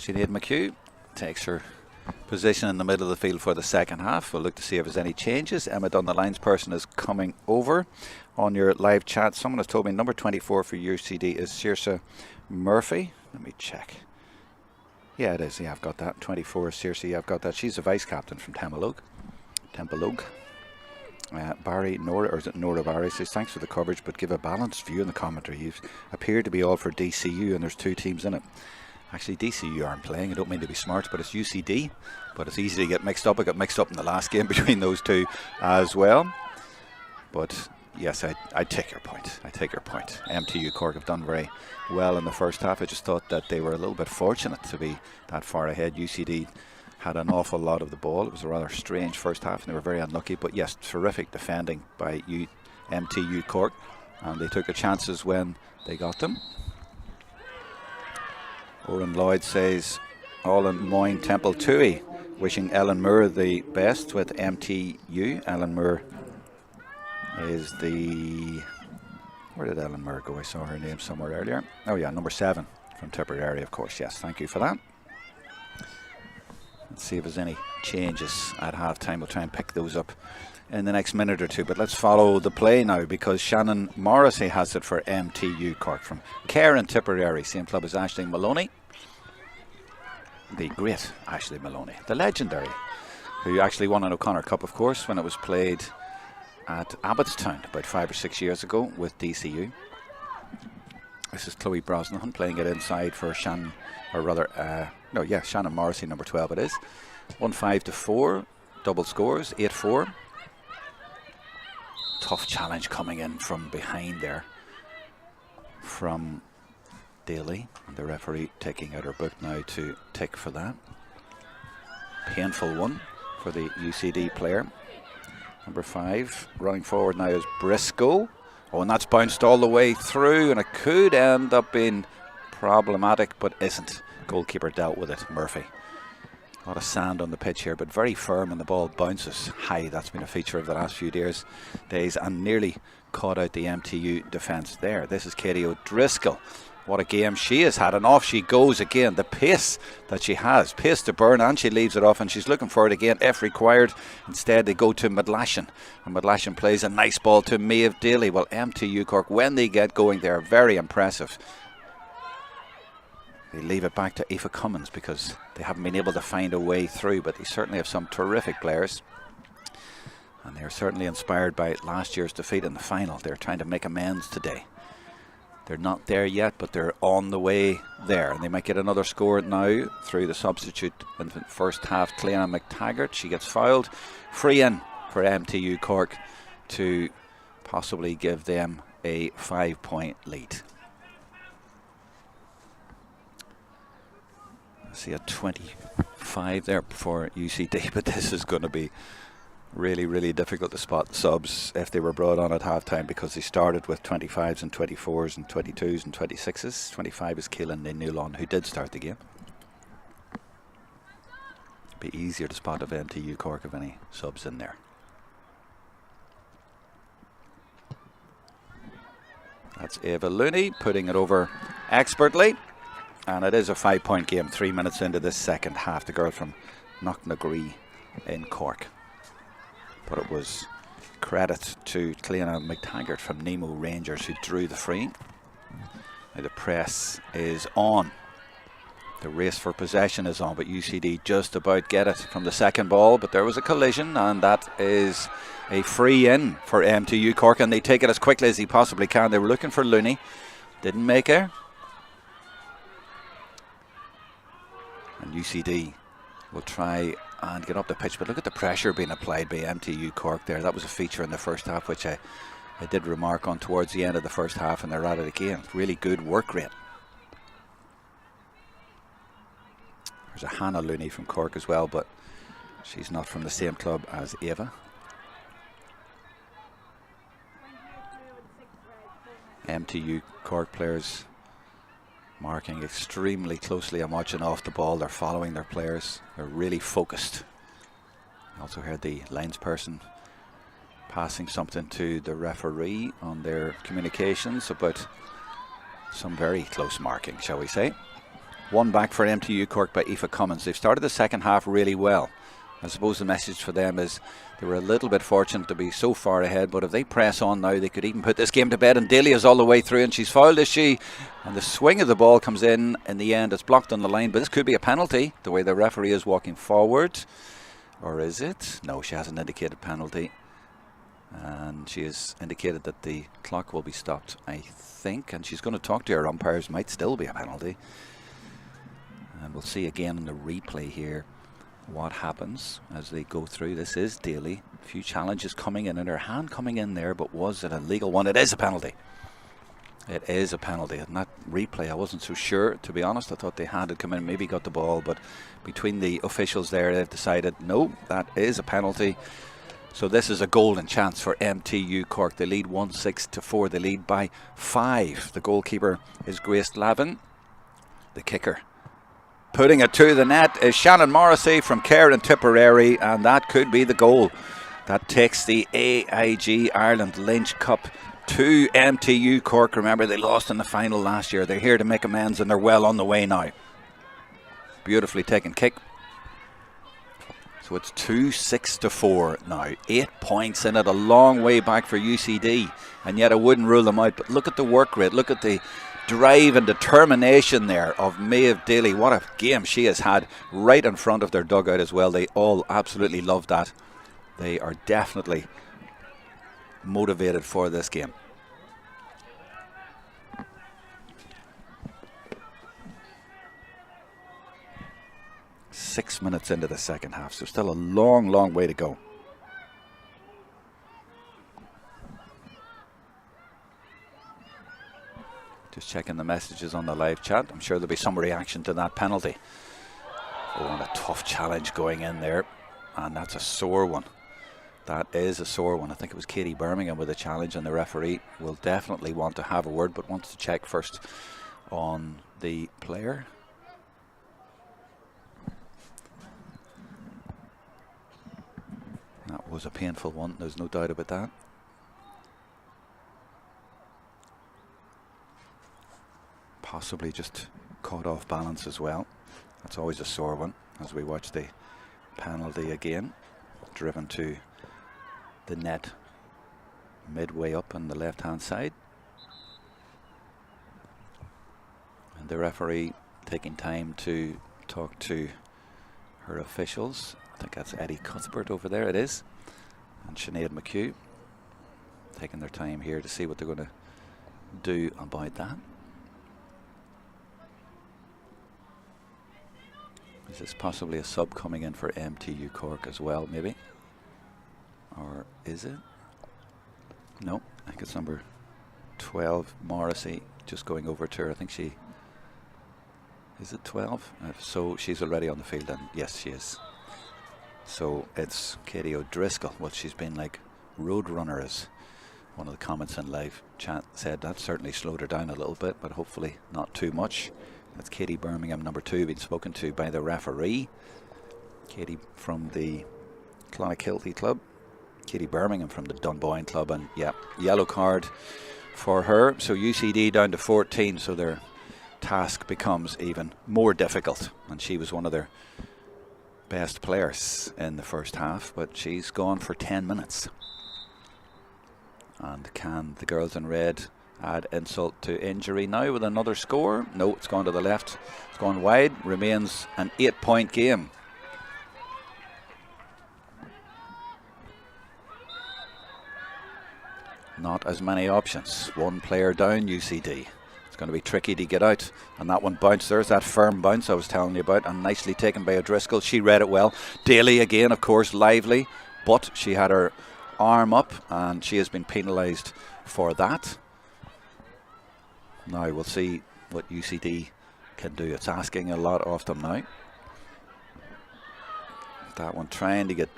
Sinead McHugh takes her position in the middle of the field for the second half. We'll look to see if there's any changes. Emma Dunn, the lines person, is coming over on your live chat. Someone has told me number 24 for UCD is Saoirse Murphy. Let me check. Yeah, it is. Yeah, I've got that. 24 is Saoirse. Yeah, I've got that. She's the vice captain from Templeogue. Barry Nora, or is it Nora Barry, says thanks for the coverage, but give a balanced view in the commentary. You appear to be all for DCU, and there's 2 teams in it. Actually, DCU aren't playing. I don't mean to be smart, but it's UCD. But it's easy to get mixed up. I got mixed up in the last game between those 2 as well. But yes, I take your point. I take your point. MTU Cork have done very well in the first half. I just thought that they were a little bit fortunate to be that far ahead. UCD had an awful lot of the ball. It was a rather strange first half and they were very unlucky. But yes, terrific defending by MTU Cork. And they took the chances when they got them. Oren Lloyd says, all in Moyne Temple Tui, wishing Ellen Moore the best with MTU. Ellen Moore is the... Where did Ellen Moore go? I saw her name somewhere earlier. Oh yeah, number 7 from Tipperary, of course. Yes, thank you for that. Let's see if there's any changes at half-time. We'll try and pick those up in the next minute or 2. But let's follow the play now, because Shannon Morrissey has it for MTU Cork from Care in Tipperary. Same club as Aisling Maloney. The great Aisling Maloney. The legendary. Who actually won an O'Connor Cup, of course, when it was played at Abbottstown about 5 or 6 years ago with DCU. This is Chloe Brosnahan playing it inside for Shannon, or rather, Shannon Morrissey, number 12 it is. 1-5-4, double scores, 8-4. Tough challenge coming in from behind there from Daly. And the referee taking out her book now to tick for that. Painful one for the UCD player. Number 5, running forward now is Briscoe. Oh, and that's bounced all the way through, and it could end up being problematic, but isn't. Goalkeeper dealt with it, Murphy. A lot of sand on the pitch here, but very firm, and the ball bounces high. That's been a feature of the last few days, and nearly caught out the MTU defence there. This is Katie O'Driscoll. What a game she has had, and off she goes again. The pace that she has, pace to burn, and she leaves it off, and she's looking for it again. F required. Instead they go to Madlashan, and Madlashan plays a nice ball to Maeve Daly. Well, MTU Cork, when they get going, they're very impressive. They leave it back to Aoife Cummins because they haven't been able to find a way through, but they certainly have some terrific players, and they're certainly inspired by last year's defeat in the final. They're trying to make amends today. They're not there yet, but they're on the way there. And they might get another score now through the substitute in the first half. Cleana McTaggart, she gets fouled. Free in for MTU Cork to possibly give them a 5-point lead. I see a 25 there for UCD, but this is going to be really, really difficult to spot the subs if they were brought on at half-time, because they started with 25s and 24s and 22s and 26s. 25 is Keelan Newlon, who did start the game. It'd be easier to spot if MTU Cork have any subs in there. That's Ava Looney putting it over expertly, and it is a 5-point game 3 minutes into this second half. The girl from Knocknagree in Cork. But it was credit to Cleana McTaggart from Nemo Rangers who drew the free. Now the press is on. The race for possession is on, but UCD just about get it from the second ball. But there was a collision, and that is a free in for MTU Cork, and they take it as quickly as they possibly can. They were looking for Looney. Didn't make her. And UCD will try and get up the pitch, but look at the pressure being applied by MTU Cork there. That was a feature in the first half, which I did remark on towards the end of the first half, and they're at it again. Really good work rate. There's a Hannah Looney from Cork as well, but she's not from the same club as Ava. MTU Cork players marking extremely closely and watching off the ball. They're following their players. They're really focused. I also heard the lines person passing something to the referee on their communications about some very close marking, shall we say. One back for MTU Cork by Aoife Cummins. They've started the second half really well. I suppose the message for them is they were a little bit fortunate to be so far ahead, but if they press on now, they could even put this game to bed. And Daly is all the way through, and she's fouled, is she? And the swing of the ball comes in the end. It's blocked on the line, but this could be a penalty, the way the referee is walking forward. Or is it? No, she hasn't indicated penalty. And she has indicated that the clock will be stopped, I think. And she's going to talk to her umpires. Might still be a penalty. And we'll see again in the replay here what happens as they go through. This is Daly. A few challenges coming in, and her hand coming in there, but was it a legal one? It is a penalty. It is a penalty. In that replay, I wasn't so sure, to be honest. I thought they had it come in, maybe got the ball, but between the officials there, they've decided, no, that is a penalty. So this is a golden chance for MTU Cork. They lead 1-6-4. They lead by 5. The goalkeeper is Grace Lavin. The kicker putting it to the net is Shannon Morrissey from Care and Tipperary, and that could be the goal that takes the AIG Ireland Lynch Cup to MTU Cork. Remember, they lost in the final last year. They're here to make amends, and they're well on the way now. Beautifully taken kick. So it's 2-6-4 now. 8 points in it, a long way back for UCD, and yet I wouldn't rule them out. But look at the work rate, look at the drive and determination there of Maeve Daly. What a game she has had right in front of their dugout as well. They all absolutely love that. They are definitely motivated for this game. Six minutes into the second half, so still a long, long way to go. Just checking the messages on the live chat. I'm sure there'll be some reaction to that penalty. Oh, and a tough challenge going in there. And that's a sore one. That is a sore one. I think it was Katie Birmingham with a challenge, and the referee will definitely want to have a word, but wants to check first on the player. That was a painful one, there's no doubt about that. Possibly just caught off balance as well. That's always a sore one as we watch the penalty again. Driven to the net midway up on the left hand side. And the referee taking time to talk to her officials. I think that's Eddie Cuthbert over there, it is. And Sinead McHugh taking their time here to see what they're going to do about that. Is this possibly a sub coming in for MTU Cork as well, maybe? Or is it? No, I think it's number 12, Morrissey, just going over to her. I think she... Is it 12? So she's already on the field, and yes, she is. So it's Katie O'Driscoll. Well, she's been like roadrunner, as one of the comments in live chat said. That certainly slowed her down a little bit, but hopefully not too much. That's Katie Birmingham, number 2, being spoken to by the referee. Katie from the Clonakilty club. Katie Birmingham from the Dunboyne club. And yeah, yellow card for her. So UCD down to 14. So their task becomes even more difficult. And she was one of their best players in the first half. But she's gone for 10 minutes. And can the girls in red add insult to injury now with another score? No, it's gone to the left. It's gone wide. Remains an 8-point game. Not as many options. One player down, UCD. It's going to be tricky to get out. And that one bounced. There's that firm bounce I was telling you about. And nicely taken by O'Driscoll. She read it well. Daly again, of course, lively. But she had her arm up, and she has been penalised for that. Now we'll see what UCD can do. It's asking a lot of them now. That one trying to get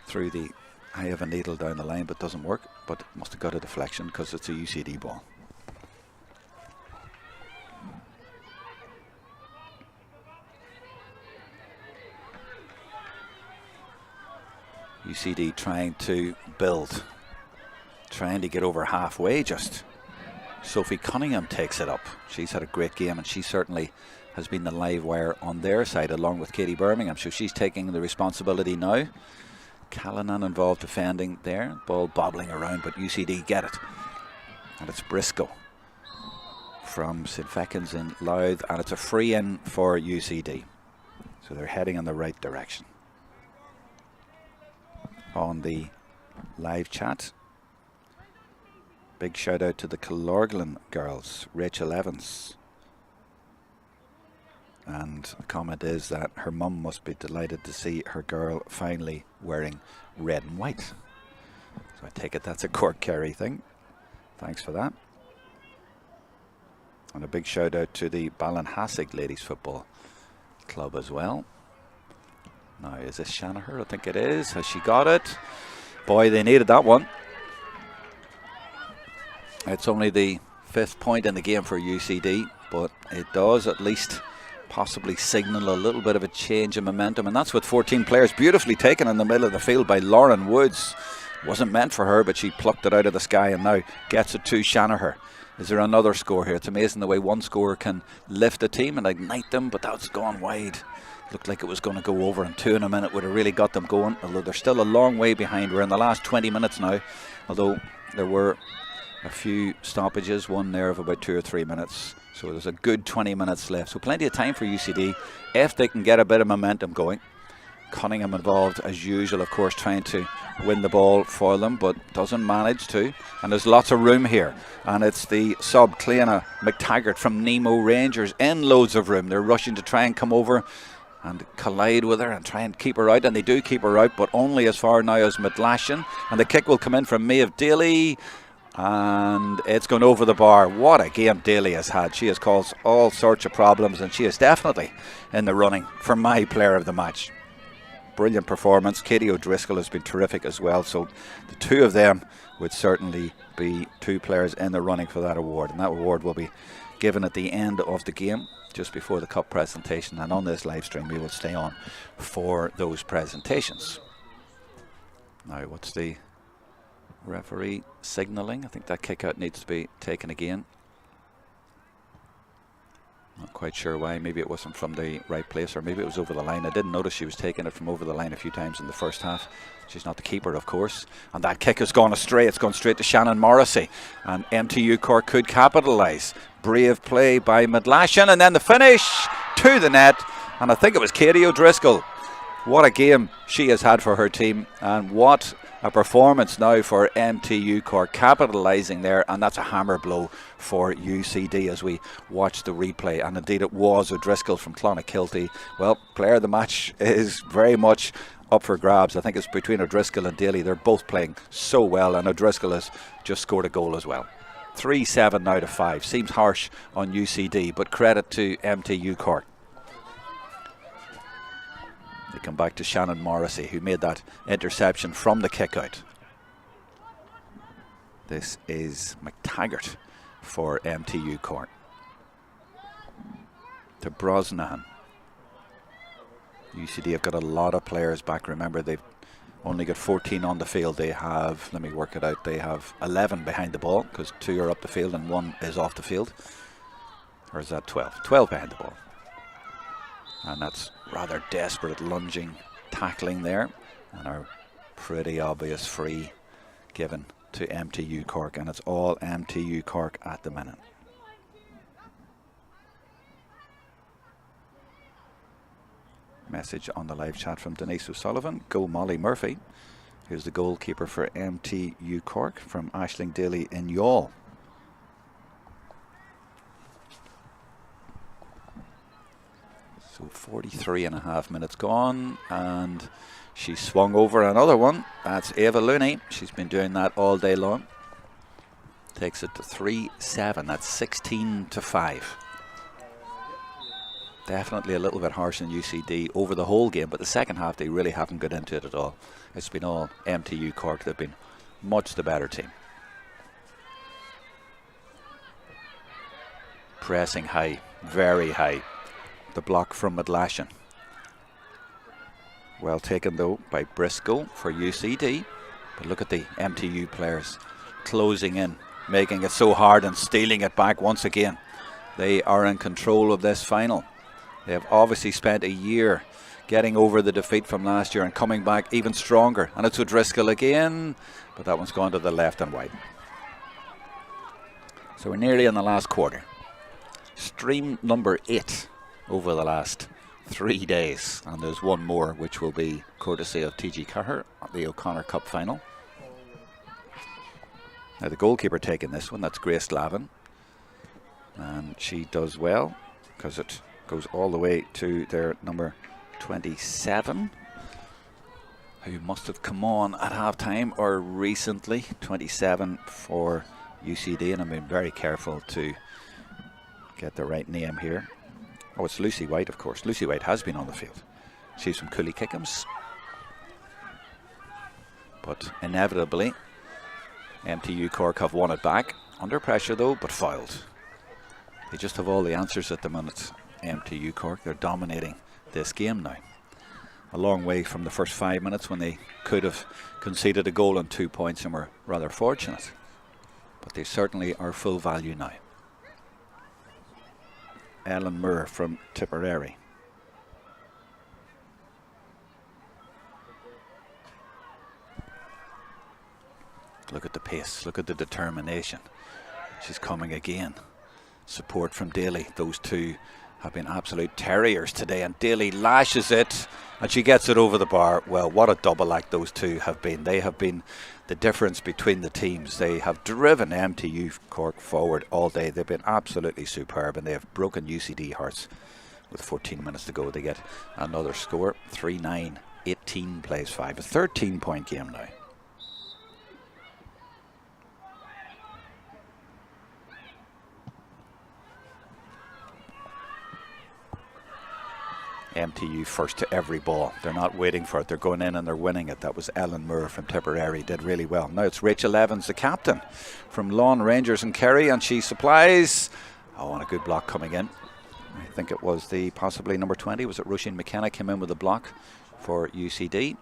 through the eye of a needle down the line, but doesn't work. But it must have got a deflection because it's a UCD ball. UCD trying to build, trying to get over halfway just. Sophie Cunningham takes it up. She's had a great game, and she certainly has been the live wire on their side, along with Katie Birmingham. So she's taking the responsibility now. Callanan involved defending there. Ball bobbling around, but UCD get it. And it's Briscoe from St. Feckin's in Louth, and it's a free in for UCD. So they're heading in the right direction. On the live chat, big shout out to the Killorglin girls, Rachel Evans. And the comment is that her mum must be delighted to see her girl finally wearing red and white. So I take it that's a Cork Kerry thing. Thanks for that. And a big shout out to the Ballinhassig Ladies Football Club as well. Now, is this Shanaher? I think it is. Has she got it? Boy, they needed that one. It's only the 5th point in the game for UCD, but it does at least possibly signal a little bit of a change in momentum, and that's with 14 players. Beautifully taken in the middle of the field by Lauren Woods. Wasn't meant for her, but she plucked it out of the sky and now gets it to Shanaher. Is there another score here? It's amazing the way one score can lift a team and ignite them, but that's gone wide. Looked like it was going to go over, and 2 in a minute would have really got them going, although they're still a long way behind. We're in the last 20 minutes now, although there were a few stoppages, one there of about 2 or 3 minutes. So there's a good 20 minutes left. So plenty of time for UCD if they can get a bit of momentum going. Cunningham involved as usual, of course, trying to win the ball for them, but doesn't manage to. And there's lots of room here. And it's the sub, Cleana McTaggart from Nemo Rangers, in loads of room. They're rushing to try and come over and collide with her and try and keep her out. And they do keep her out, but only as far now as Midlashin. And the kick will come in from Maeve Daly. And it's gone over the bar. What a game Daly has had. She has caused all sorts of problems, and she is definitely in the running for my player of the match. Brilliant performance. Katie O'Driscoll has been terrific as well. So the two of them would certainly be 2 players in the running for that award. And that award will be given at the end of the game, just before the cup presentation. And on this live stream we will stay on for those presentations. Now, what's the referee signalling? I think that kick out needs to be taken again. Not quite sure why. Maybe it wasn't from the right place, or maybe it was over the line. I didn't notice she was taking it from over the line a few times in the first half. She's not the keeper, of course. And that kick has gone astray. It's gone straight to Shannon Morrissey. And MTU Cork could capitalise. Brave play by Midlashin. And then the finish to the net. And I think it was Katie O'Driscoll. What a game she has had for her team. And what a performance now for MTU Cork, capitalising there, and that's a hammer blow for UCD as we watch the replay. And indeed it was O'Driscoll from Clonakilty. Well, player of the match is very much up for grabs. I think it's between O'Driscoll and Daly. They're both playing so well, and O'Driscoll has just scored a goal as well. 3-7 now to 5. Seems harsh on UCD, but credit to MTU Cork. They come back to Shannon Morrissey, who made that interception from the kick out. This is McTaggart for MTU Cork. To Brosnahan. UCD have got a lot of players back. Remember, they've only got 14 on the field. They have, let me work it out, they have 11 behind the ball, because 2 are up the field and 1 is off the field. Or is that 12? 12 behind the ball. And that's rather desperate lunging tackling there, and a pretty obvious free given to MTU Cork, and it's all MTU Cork at the minute. Message on the live chat from Denise O'Sullivan. Go Molly Murphy, who's the goalkeeper for MTU Cork, from Aisling Daly in Youghal. So 43.5 minutes gone, and she swung over another one. That's Ava Looney. She's been doing that all day long. Takes it to 3-7. That's 16-5. Definitely a little bit harsh on UCD over the whole game, but the second half they really haven't got into it at all. It's been all MTU Cork. They've been much the better team. Pressing high, very high. The block from Midlashin. Well taken though by Briscoe for UCD. But look at the MTU players closing in, making it so hard and stealing it back once again. They are in control of this final. They have obviously spent a year getting over the defeat from last year and coming back even stronger. And it's O'Driscoll again, but that one's gone to the left and wide. So we're nearly in the last quarter. Stream number 8 over the last 3 days, and there's one more which will be courtesy of TG Carter at the O'Connor Cup final. Now the goalkeeper taking this one, that's Grace Lavin, and she does well because it goes all the way to their number 27, who must have come on at half time or recently. 27 for UCD, and I've been very careful to get the right name here. Oh, it's Lucy White, of course. Lucy White has been on the field. She's from Cooley Kickham's. But inevitably, MTU Cork have won it back. Under pressure though, but fouled. They just have all the answers at the minute. MTU Cork, they're dominating this game now. A long way from the first 5 minutes when they could have conceded a goal and 2 points and were rather fortunate. But they certainly are full value now. Ellen Moore from Tipperary. Look at the pace, look at the determination. She's coming again. Support from Daly. Those two have been absolute terriers today, and Daly lashes it and she gets it over the bar. Well, what a double act those two have been. They have been the difference between the teams. They have driven MTU Cork forward all day. They've been absolutely superb, and they have broken UCD hearts. With 14 minutes to go, they get another score. 3-9, 18 plays 5. A 13-point game now. MTU first to every ball. They're not waiting for it. They're going in and they're winning it. That was Ellen Moore from Tipperary. Did really well. Now it's Rachel Evans, the captain from Lawn Rangers and Kerry, and she supplies. Oh, and a good block coming in. I think it was the possibly number 20. Was it Roisin McKenna came in with a block for UCD.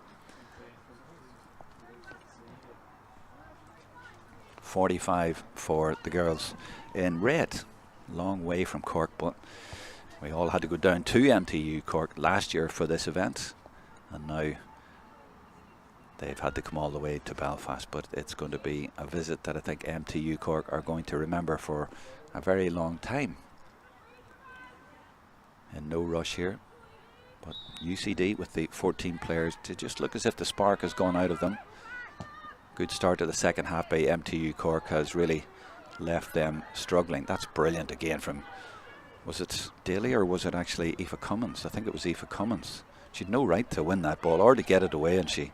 45 for the girls in red. Long way from Cork, but we all had to go down to MTU Cork last year for this event, and now they've had to come all the way to Belfast. But it's going to be a visit that I think MTU Cork are going to remember for a very long time. And no rush here, but UCD with the 14 players, to just look as if the spark has gone out of them. Good start to the second half by MTU Cork has really left them struggling. That's brilliant again from, was it Daly or was it actually Aoife Cummins? I think it was Aoife Cummins. She'd no right to win that ball or to get it away, and she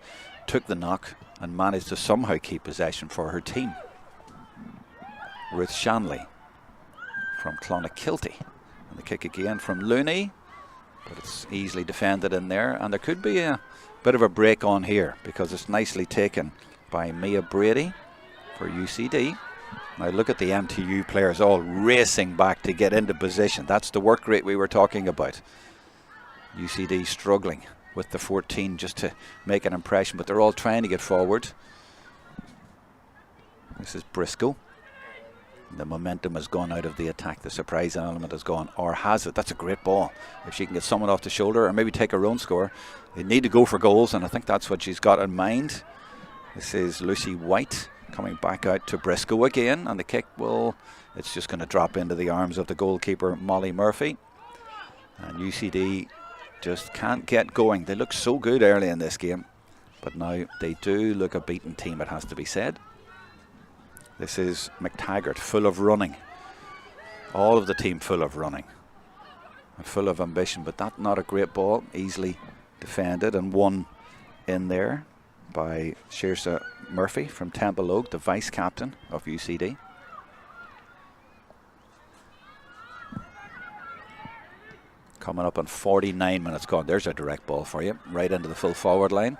took the knock and managed to somehow keep possession for her team. Ruth Shanley from Clonakilty. And the kick again from Looney, but it's easily defended in there, and there could be a bit of a break on here because it's nicely taken by Mia Brady for UCD. Now look at the MTU players all racing back to get into position. That's the work rate we were talking about. UCD struggling with the 14 just to make an impression, but they're all trying to get forward. This is Briscoe. The momentum has gone out of the attack. The surprise element has gone, or has it? That's a great ball. If she can get someone off the shoulder or maybe take her own score. They need to go for goals, and I think that's what she's got in mind. This is Lucy White coming back out to Briscoe again, and the kick will, it's just going to drop into the arms of the goalkeeper Molly Murphy. And UCD just can't get going. They look so good early in this game, but now they do look a beaten team, it has to be said. This is McTaggart, full of running. All of the team full of running and full of ambition, but that's not a great ball. Easily defended and won in there by Saoirse Murphy from Templeogue, the vice captain of UCD. Coming up on 49 minutes gone. There's a direct ball for you, right into the full forward line.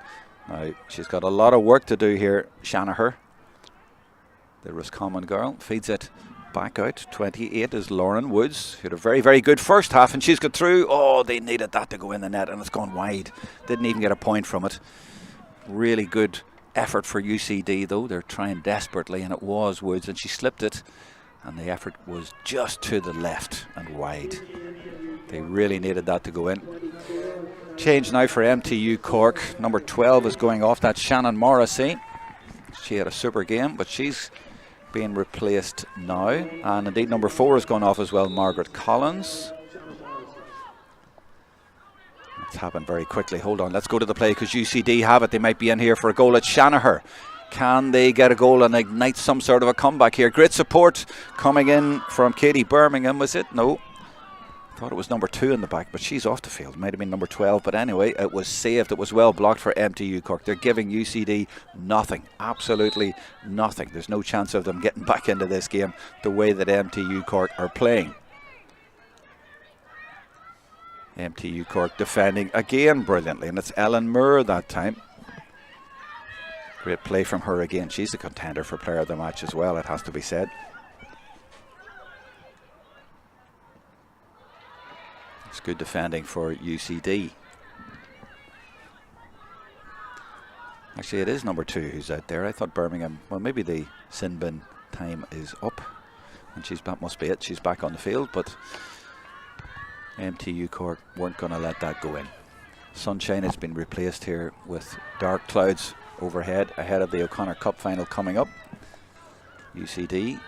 Now she's got a lot of work to do here, Shanaher. The Roscommon girl feeds it back out. 28 is Lauren Woods, who had a very, very good first half, and she's got through. Oh, they needed that to go in the net, and it's gone wide. Didn't even get a point from it. Really good effort for UCD, though. They're trying desperately, and it was Woods, and she slipped it, and the effort was just to the left and wide. They really needed that to go in. Change now for MTU Cork. Number 12 is going off. That's Shannon Morrissey. She had a super game, but she's being replaced now. And indeed, number 4 has gone off as well, Margaret Collins. It's happened very quickly. Hold on, let's go to the play because UCD have it. They might be in here for a goal at Shanaher. Can they get a goal and ignite some sort of a comeback here? Great support coming in from Katie Birmingham, was it? No. Thought it was number 2 in the back, but she's off the field. Might have been number 12, but anyway, it was saved. It was well blocked for MTU Cork. They're giving UCD nothing, absolutely nothing. There's no chance of them getting back into this game the way that MTU Cork are playing. MTU Cork defending again brilliantly, and it's Ellen Moore that time. Great play from her again. She's a contender for player of the match as well, it has to be said. It's good defending for UCD. Actually, it is number 2 who's out there. I thought Birmingham, well, maybe the sin bin time is up, and that must be it. She's back on the field, but MTU Cork weren't going to let that go in. Sunshine has been replaced here with dark clouds overhead ahead of the O'Connor Cup final coming up. UCD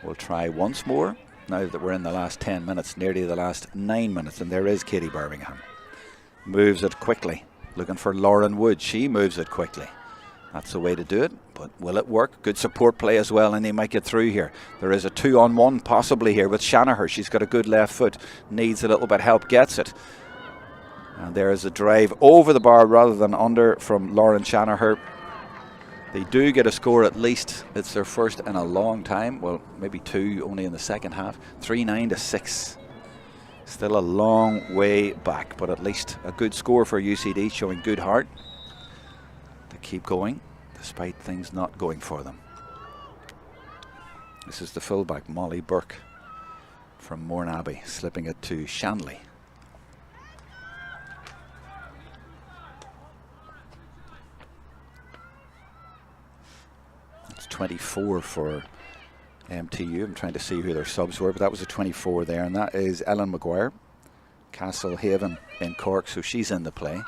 will try once more now that we're in the last 10 minutes, nearly the last 9 minutes, and there is Katie Birmingham. Moves it quickly, looking for Lauren Wood. She moves it quickly. That's the way to do it, but will it work? Good support play as well, and they might get through here. There is a 2-on-1 possibly here with Shanaher. She's got a good left foot, needs a little bit help, gets it. And there is a drive over the bar rather than under from Lauren Shanaher. They do get a score at least. It's their first in a long time. Well, maybe 2 only in the second half. 3-9 to 6. Still a long way back, but at least a good score for UCD, showing good heart to keep going despite things not going for them. This is the fullback, Molly Burke from Mourneabbey, slipping it to Shanley. It's 24 for MTU. I'm trying to see who their subs were, but that was a 24 there, and that is Ellen Maguire, Castlehaven in Cork, so she's in the play.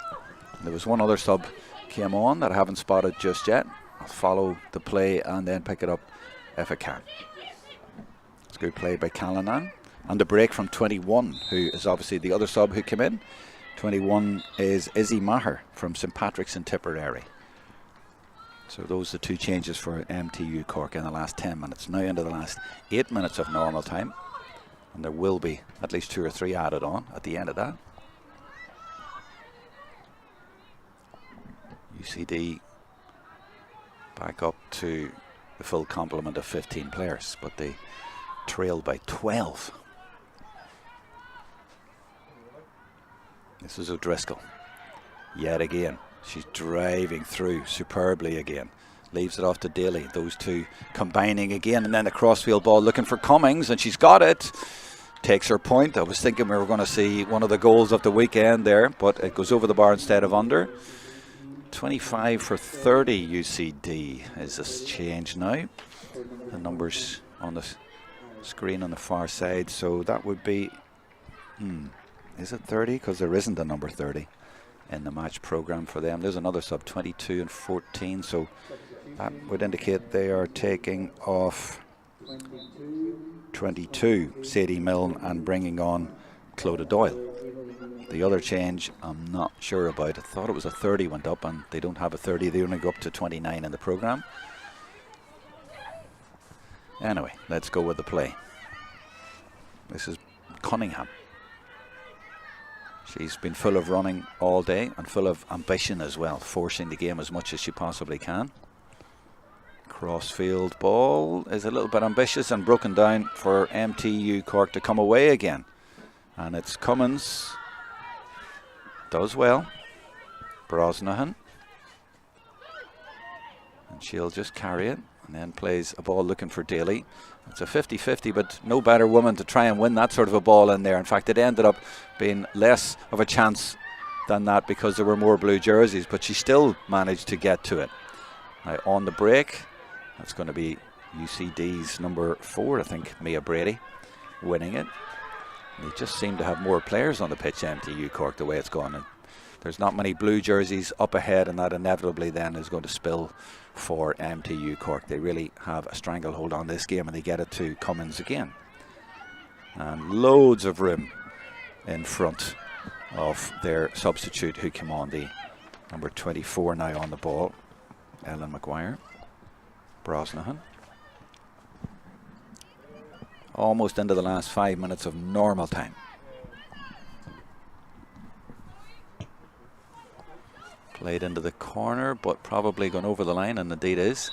There was one other sub came on that I haven't spotted just yet. I'll follow the play and then pick it up if I can. It's good play by Callanan. And the break from 21, who is obviously the other sub who came in. 21 is Izzy Maher from St Patrick's in Tipperary. So those are the 2 changes for MTU Cork in the last 10 minutes. Now into the last 8 minutes of normal time. And there will be at least 2 or 3 added on at the end of that. UCD back up to the full complement of 15 players, but they trailed by 12. This is O'Driscoll. Yet again, she's driving through superbly again. Leaves it off to Daly. Those 2 combining again, and then a crossfield ball looking for Cummings, and she's got it. Takes her point. I was thinking we were going to see one of the goals of the weekend there, but it goes over the bar instead of under. 25 for 30 UCD is this change now. The numbers on the screen on the far side, so that would be, is it 30? Because there isn't a number 30 in the match program for them. There's another sub, 22 and 14, so that would indicate they are taking off 22, Sadie Milne, and bringing on Clodagh Doyle. The other change I'm not sure about. I thought it was a 30 went up, and they don't have a 30. They only go up to 29 in the program. Anyway, let's go with the play. This is Cunningham. She's been full of running all day and full of ambition as well, forcing the game as much as she possibly can. Crossfield ball is a little bit ambitious and broken down for MTU Cork to come away again. And it's Cummins. Does well. Brosnahan. And she'll just carry it and then plays a ball looking for Daly. It's a 50-50, but no better woman to try and win that sort of a ball in there. In fact, it ended up being less of a chance than that because there were more blue jerseys, but she still managed to get to it. Now on the break, that's going to be UCD's number 4, I think, Mia Brady, winning it. They just seem to have more players on the pitch, MTU Cork, the way it's gone. And there's not many blue jerseys up ahead, and that inevitably then is going to spill for MTU Cork. They really have a stranglehold on this game, and they get it to Cummins again. And loads of room in front of their substitute who came on, the number 24 now on the ball, Ellen McGuire. Brosnahan. Almost into the last 5 minutes of normal time. Played into the corner, but probably gone over the line, and indeed is.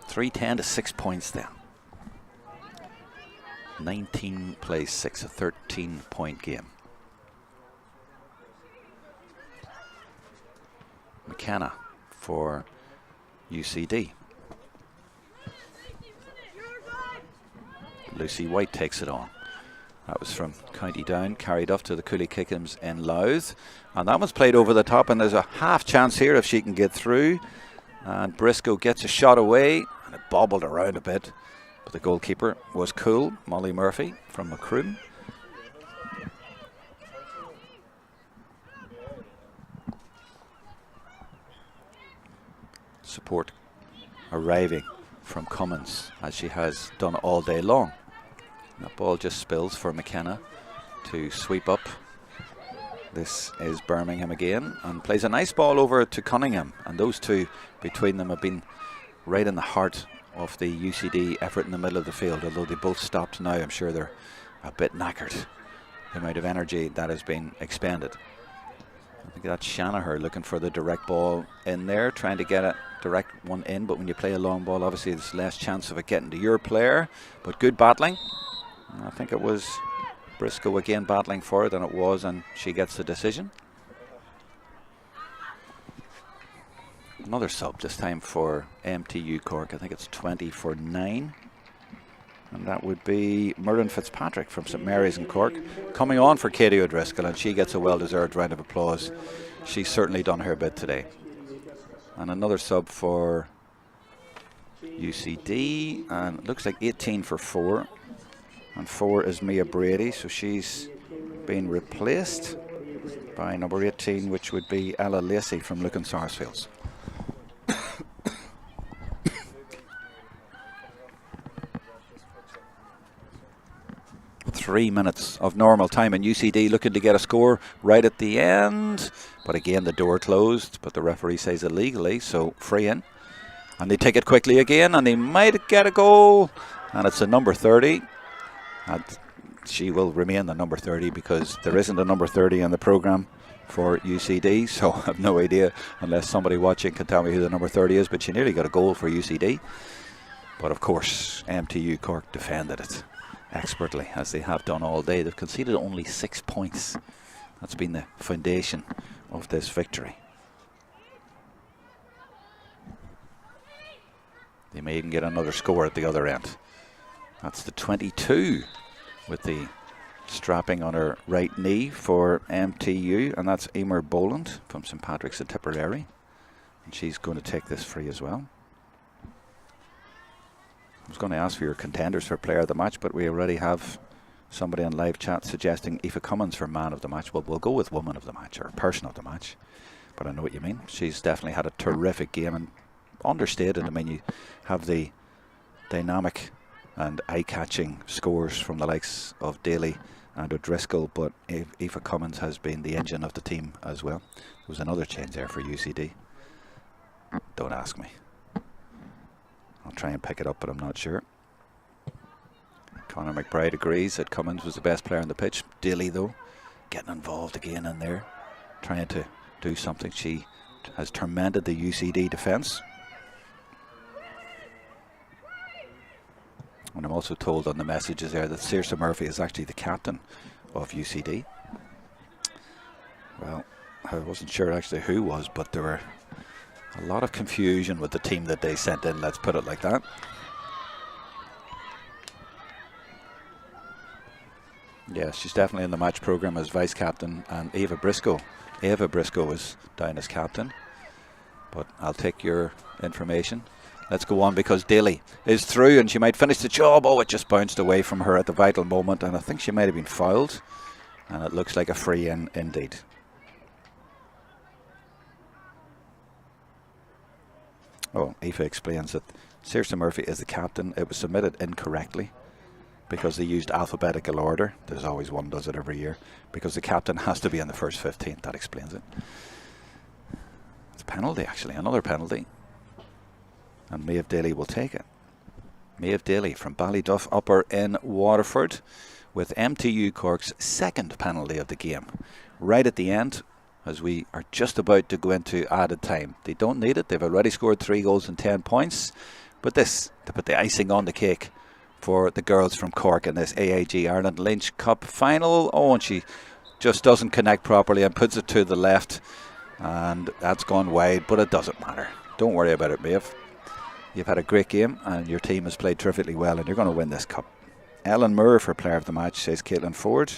3-10 to 6 points then. 19 plays 6, a 13-point game. McKenna for UCD. Lucy White takes it on. That was from County Down, carried off to the Cooley Kickham's in Louth. And that one's played over the top, and there's a half chance here if she can get through. And Briscoe gets a shot away, and it bobbled around a bit. But the goalkeeper was cool, Molly Murphy from Macroom. Support arriving from Cummins, as she has done all day long. And that ball just spills for McKenna to sweep up. This is Birmingham again, and plays a nice ball over to Cunningham, and those two between them have been right in the heart of the UCD effort in the middle of the field. Although they both stopped now, I'm sure they're a bit knackered, the amount of energy that has been expended. I think that's Shanaher looking for the direct ball in there, trying to get a direct one in, but when you play a long ball, obviously there's less chance of it getting to your player. But good battling. I think it was Briscoe again battling for it, and it was, and she gets the decision. Another sub, this time for MTU Cork. I think it's 20 for 9. And that would be Murren Fitzpatrick from St Mary's in Cork, coming on for Katie O'Driscoll, and she gets a well-deserved round of applause. She's certainly done her bit today. And another sub for UCD, and it looks like 18 for 4. And 4 is Mia Brady, so she's been replaced by number 18, which would be Ella Lacey from Lucan Sarsfields. 3 minutes of normal time, and UCD looking to get a score right at the end, but again the door closed, but the referee says illegally, so free in, and they take it quickly again, and they might get a goal, and it's a number 30, and she will remain the number 30 because there isn't a number 30 in the programme for UCD, so I have no idea unless somebody watching can tell me who the number 30 is, but she nearly got a goal for UCD. But of course MTU Cork defended it expertly, as they have done all day. They've conceded only 6 points. That's been the foundation of this victory. They may even get another score at the other end. That's the 22 with the strapping on her right knee for MTU, and that's Emer Boland from St Patrick's in Tipperary, and she's going to take this free as well. I was going to ask for your contenders for player of the match, but we already have somebody on live chat suggesting Aoife Cummins for man of the match. Well, we'll go with woman of the match or person of the match, but I know what you mean. She's definitely had a terrific game and understated. I mean, you have the dynamic and eye-catching scores from the likes of Daly and O'Driscoll, but Aoife Cummins has been the engine of the team as well. There was another change there for UCD. Don't ask me. I'll try and pick it up, but I'm not sure. Conor McBride agrees that Cummins was the best player on the pitch. Daly, though, getting involved again in there, trying to do something. She has tormented the UCD defence. And I'm also told on the messages there that Saoirse Murphy is actually the captain of UCD. Well, I wasn't sure actually who was, but there were a lot of confusion with the team that they sent in, let's put it like that. Yeah, she's definitely in the match programme as vice captain, and Eva Briscoe is down as captain. But I'll take your information. let's go on, because Daly is through and she might finish the job. Oh, it just bounced away from her at the vital moment, and I think she might have been fouled, and it looks like a free in indeed. Oh, Aoife explains that Saoirse Murphy is the captain. It was submitted incorrectly because they used alphabetical order. There's always one does it every year, because the captain has to be in the first 15. That explains it. It's a penalty, actually, another penalty. And Maeve Daly will take it. Maeve Daly from Ballyduff Upper in Waterford with MTU Cork's second penalty of the game. Right at the end, as we are just about to go into added time. They don't need it. They've already scored 3 goals and 10 points. But this, to put the icing on the cake for the girls from Cork in this AIG Ireland Lynch Cup final. Oh, and she just doesn't connect properly and puts it to the left. And that's gone wide, but it doesn't matter. Don't worry about it, Maeve. You've had a great game and your team has played terrifically well, and you're going to win this cup. Ellen Moore for player of the match, says Caitlin Ford.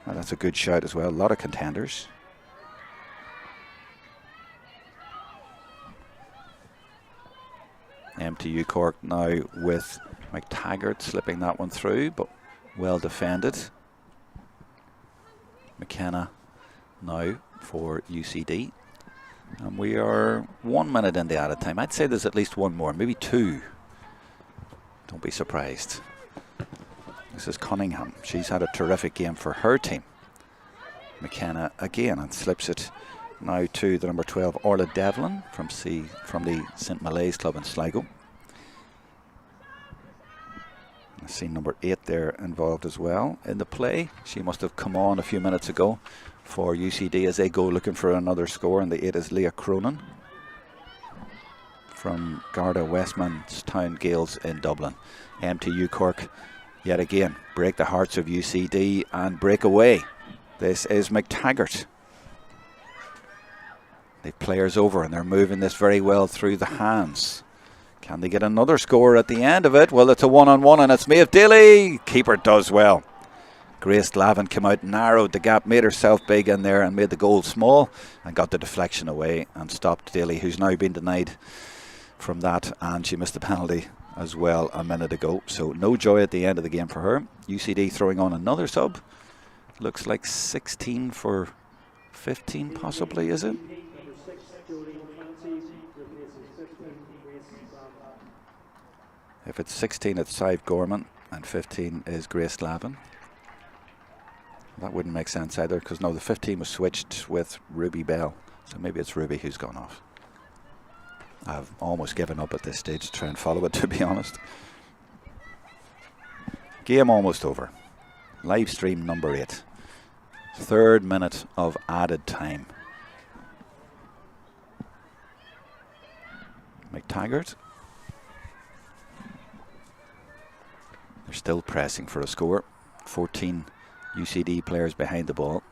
Oh, that's a good shout as well. A lot of contenders. MTU Cork now with McTaggart slipping that one through, but well defended. McKenna now for UCD. And we are 1 minute in the added time. I'd say there's at least one more, maybe 2. Don't be surprised. This is Cunningham. She's had a terrific game for her team. McKenna again, and slips it now to the number 12, Orla Devlin from the St Malaise Club in Sligo. I see number 8 there involved as well in the play. She must have come on a few minutes ago for UCD as they go looking for another score, and the 8 is Leah Cronin from Garda Westmanstown Gales in Dublin. MTU Cork yet again break the hearts of UCD and break away. This is McTaggart. The players over and they're moving this very well through the hands. Can they get another score at the end of it? Well, it's a one-on-one and it's Maeve Daly. Keeper does well. Grace Lavin came out, narrowed the gap, made herself big in there and made the goal small and got the deflection away and stopped Daly, who's now been denied from that, and she missed the penalty as well a minute ago. So no joy at the end of the game for her. UCD throwing on another sub. Looks like 16 for 15 possibly, is it? If it's 16, it's Sive Gorman, and 15 is Grace Lavin. That wouldn't make sense either, because no, the 15 was switched with Ruby Bell. So maybe it's Ruby who's gone off. I've almost given up at this stage to try and follow it, to be honest. Game almost over. Live stream number 8. 3rd minute of added time. McTaggart. They're still pressing for a score. 14 UCD players behind the ball.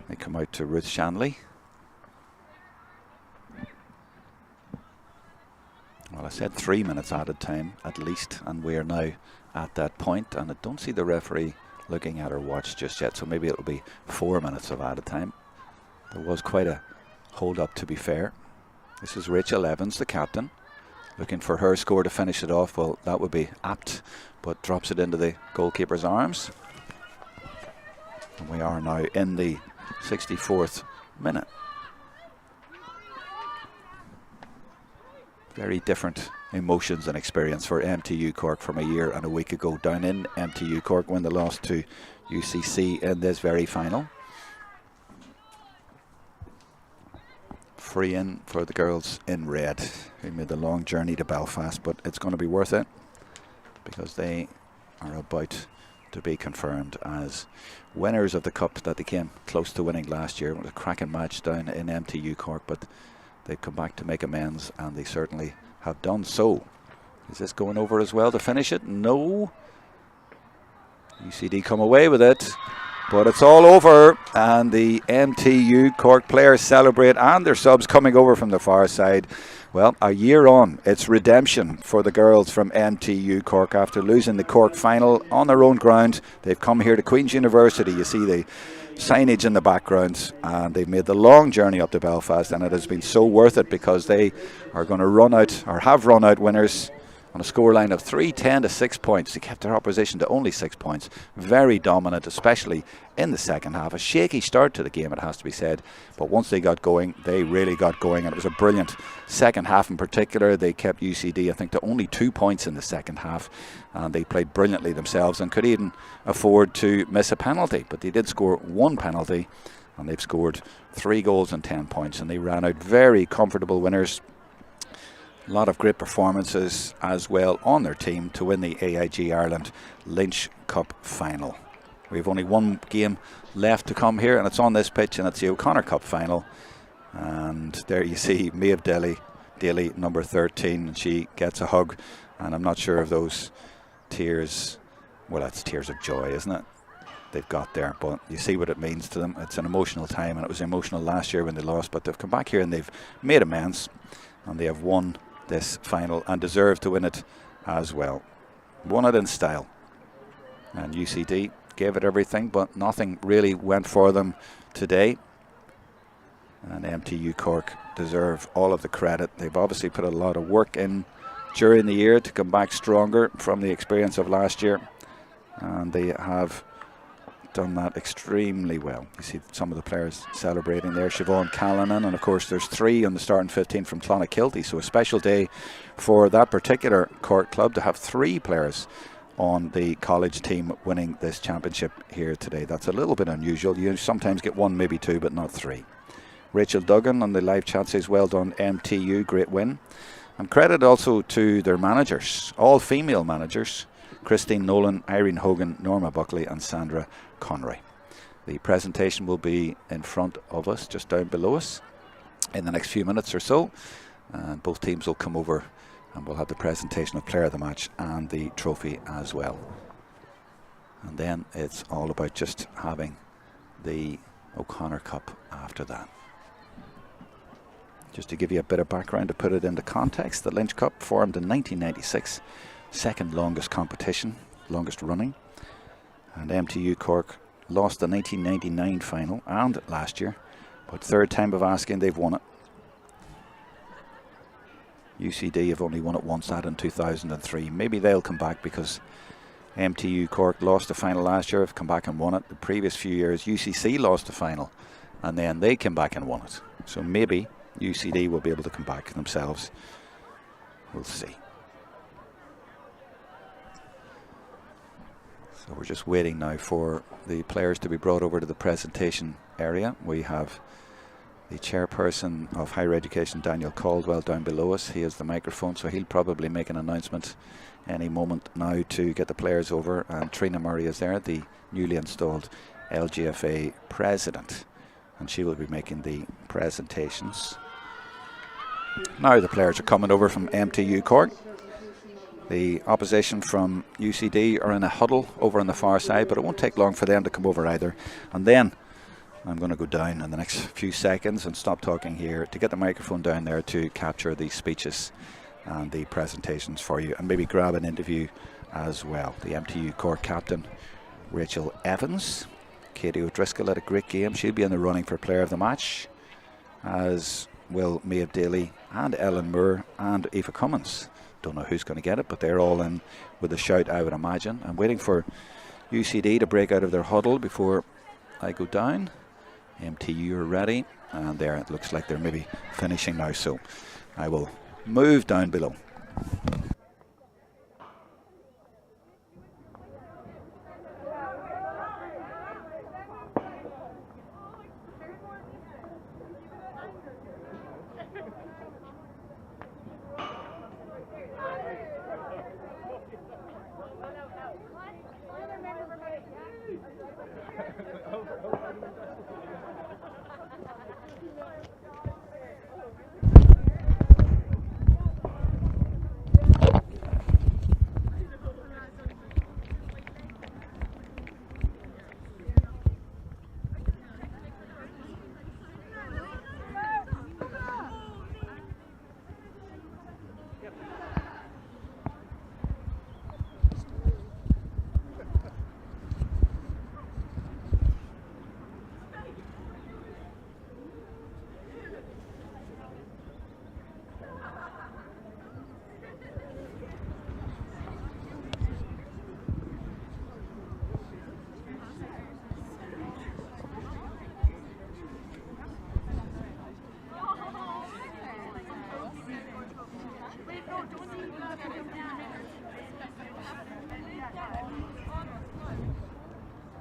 They come out to Ruth Shanley. Well, I said 3 minutes added time at least, and we are now at that point, and I don't see the referee looking at her watch just yet, so maybe it'll be 4 minutes of added time. There was quite a hold up, to be fair. This is Rachel Evans, the captain, looking for her score to finish it off. Well, that would be apt, but drops it into the goalkeeper's arms. And we are now in the 64th minute. Very different emotions and experience for MTU Cork from a year and a week ago down in MTU Cork when they lost to UCC in this very final. Free in for the girls in red, who made the long journey to Belfast, but it's going to be worth it because they are about to be confirmed as winners of the cup that they came close to winning last year. It was a cracking match down in MTU Cork, but they've come back to make amends, and they certainly have done so. Is this going over as well to finish it? No. UCD come away with it, but it's all over, and the MTU Cork players celebrate, and their subs coming over from the far side. Well, a year on, it's redemption for the girls from MTU Cork after losing the Cork final on their own ground. They've come here to Queen's University. You see the signage in the background, and they've made the long journey up to Belfast, and it has been so worth it because they are going to run out, or have run out, winners on a scoreline of 3-10 to 6 points. They kept their opposition to only 6 points. Very dominant, especially in the second half. A shaky start to the game, it has to be said, but once they got going, they really got going, and it was a brilliant second half. In particular, they kept UCD, I think, to only 2 points in the second half, and they played brilliantly themselves and could even afford to miss a penalty, but they did score 1 penalty, and they've scored 3 goals and 10 points, and they ran out very comfortable winners. A lot of great performances as well on their team to win the AIG Ireland Lynch Cup final. We have only one game left to come here, and it's on this pitch, and it's the O'Connor Cup final. And there you see Maeve Daly, number 13, and she gets a hug, and I'm not sure if those tears, well, that's tears of joy, isn't it, they've got there, but you see what it means to them. It's an emotional time, and it was emotional last year when they lost, but they've come back here and they've made amends, and they have won this final and deserve to win it as well. Won it in style, and UCD gave it everything, but nothing really went for them today, and MTU Cork deserve all of the credit. They've obviously put a lot of work in during the year to come back stronger from the experience of last year, and they have done that extremely well. You see some of the players celebrating there. Siobhan Callanan, and of course there's 3 on the starting 15 from Clonakilty, so a special day for that particular Cork club to have 3 players on the college team winning this championship here today. That's a little bit unusual. You sometimes get 1, maybe 2, but not 3. Rachel Duggan on the live chat says, well done MTU, great win. And credit also to their managers, all female managers, Christine Nolan, Irene Hogan, Norma Buckley and Sandra Conroy. The presentation will be in front of us, just down below us, in the next few minutes or so, and both teams will come over and we'll have the presentation of player of the match and the trophy as well. And then it's all about just having the O'Connor Cup after that. Just to give you a bit of background to put it into context, the Lynch Cup formed in 1996, second longest competition, longest running, and MTU Cork lost the 1999 final and last year, but third time of asking, they've won it. UCD have only won it once, that in 2003. Maybe they'll come back, because MTU Cork lost the final last year, have come back and won it. The previous few years UCC lost the final and then they came back and won it, so maybe UCD will be able to come back themselves. We'll see. So we're just waiting now for the players to be brought over to the presentation area. We have the chairperson of higher education, Daniel Caldwell, down below us. He has the microphone, so he'll probably make an announcement any moment now to get the players over. And Trina Murray is there, the newly installed LGFA president, and she will be making the presentations. Now the players are coming over from MTU Cork. The opposition from UCD are in a huddle over on the far side, but it won't take long for them to come over either. And then I'm going to go down in the next few seconds and stop talking here to get the microphone down there to capture the speeches and the presentations for you, and maybe grab an interview as well. The MTU Cork captain, Rachel Evans. Katie O'Driscoll had a great game. She'll be in the running for player of the match, as will Maeve Daly and Ellen Moore and Aoife Cummins. Don't know who's going to get it, but they're all in with a shout, I would imagine. I'm waiting for UCD to break out of their huddle before I go down. MTU are ready, and there it looks like they're maybe finishing now, so I will move down below.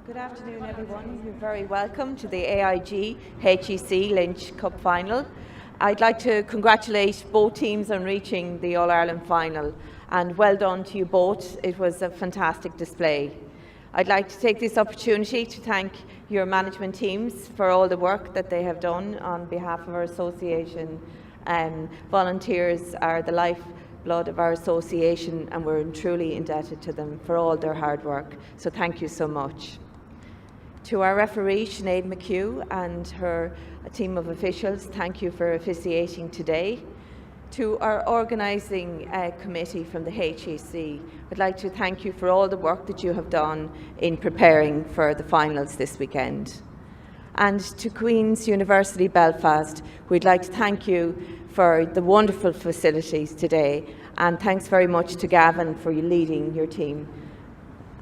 Good afternoon, everyone. You're very welcome to the AIG HEC Lynch Cup final. I'd like to congratulate both teams on reaching the All-Ireland final, and well done to you both. It was a fantastic display. I'd like to take this opportunity to thank your management teams for all the work that they have done on behalf of our association. Volunteers are the lifeblood of our association, and we're truly indebted to them for all their hard work. So thank you so much. To our referee, Sinead McHugh, and her team of officials, thank you for officiating today. To our organising committee from the HEC, I'd like to thank you for all the work that you have done in preparing for the finals this weekend. And to Queen's University Belfast, we'd like to thank you for the wonderful facilities today, and thanks very much to Gavin for leading your team.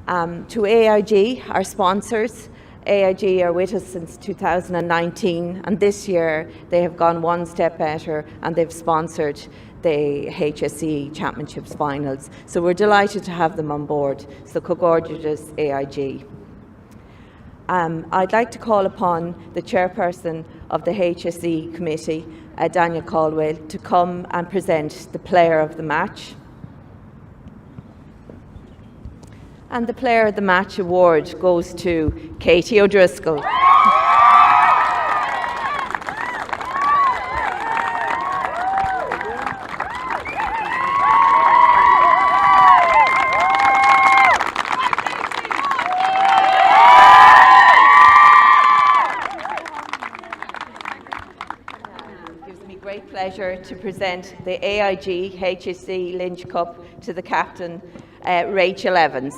To AIG, our sponsors, AIG are with us since 2019, and this year they have gone one step better and they've sponsored the HSE Championships finals. So we're delighted to have them on board. So congratulations, AIG. I'd like to call upon the chairperson of the HSE committee, Daniel Caldwell, to come and present the player of the match. And the Player of the Match award goes to Katie O'Driscoll. It gives me great pleasure to present the AIG HSE Lynch Cup to the captain, Rachel Evans.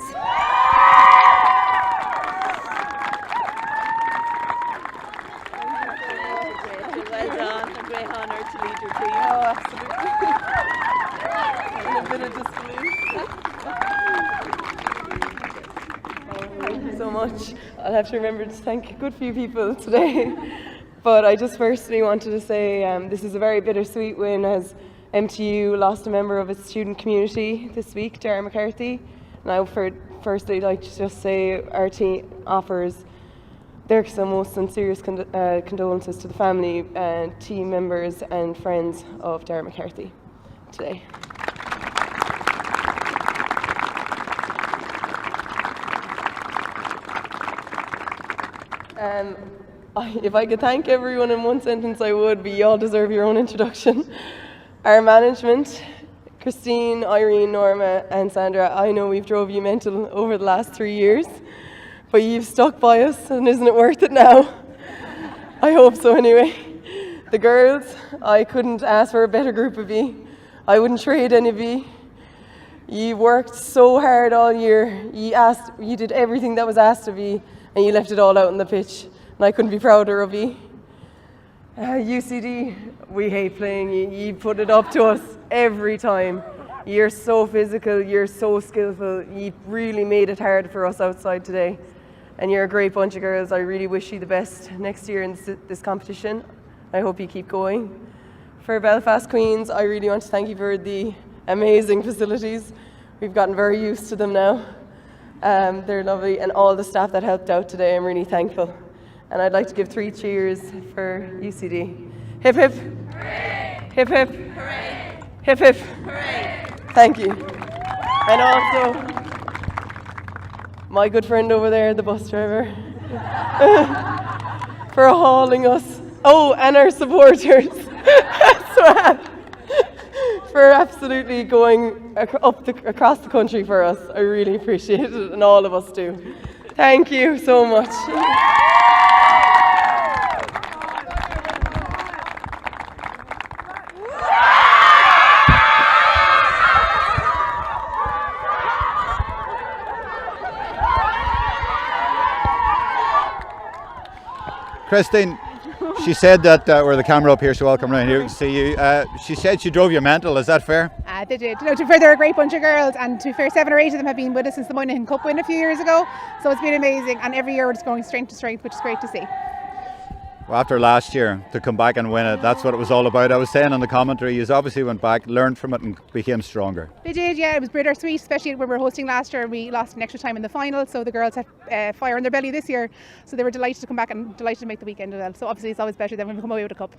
Well done, a great honour to lead your team. Oh, absolutely. A bit of disbelief. Thank you so much. I'll have to remember to thank a good few people today. But I just firstly wanted to say this is a very bittersweet win, as MTU lost a member of its student community this week, Darren McCarthy. Now, firstly, I'd like to just say our team offers their most sincerest condolences to the family, team members and friends of Darren McCarthy today. If I could thank everyone in one sentence, I would, but you all deserve your own introduction. Our management, Christine, Irene, Norma and Sandra, I know we've drove you mental over the last 3 years, but you've stuck by us, and isn't it worth it now? I hope so anyway. The girls, I couldn't ask for a better group of you. I wouldn't trade any of you. You worked so hard all year. You did everything that was asked of you, and you left it all out on the pitch, and I couldn't be prouder of you. UCD, we hate playing you. You put it up to us every time. You're so physical, you're so skillful. You really made it hard for us outside today. And you're a great bunch of girls. I really wish you the best next year in this competition. I hope you keep going. For Belfast Queens, I really want to thank you for the amazing facilities. We've gotten very used to them now. They're lovely, and all the staff that helped out today, I'm really thankful. And I'd like to give 3 cheers for UCD. Hip hip. Hooray. Hip hip. Hooray. Hip hip. Hooray. Thank you. And also, my good friend over there, the bus driver, for hauling us. Oh, and our supporters as well, for absolutely going across the country for us. I really appreciate it, and all of us do. Thank you so much. Christine, she said that, or the camera up here, so I'll come around here to see you. She said she drove you mental, is that fair? They did. To be fair, they're a great bunch of girls, and to be fair, 7 or 8 of them have been with us since the Moynihan Cup win a few years ago, so it's been amazing, and every year we're just going strength to strength, which is great to see. Well, after last year, to come back and win it, that's what it was all about. I was saying in the commentary, you obviously went back, learned from it and became stronger. They did, yeah. It was bittersweet, especially when we were hosting last year. We lost an extra time in the final, so the girls had fire in their belly this year. So they were delighted to come back and delighted to make the weekend as well. So obviously it's always better than when we come away with a cup.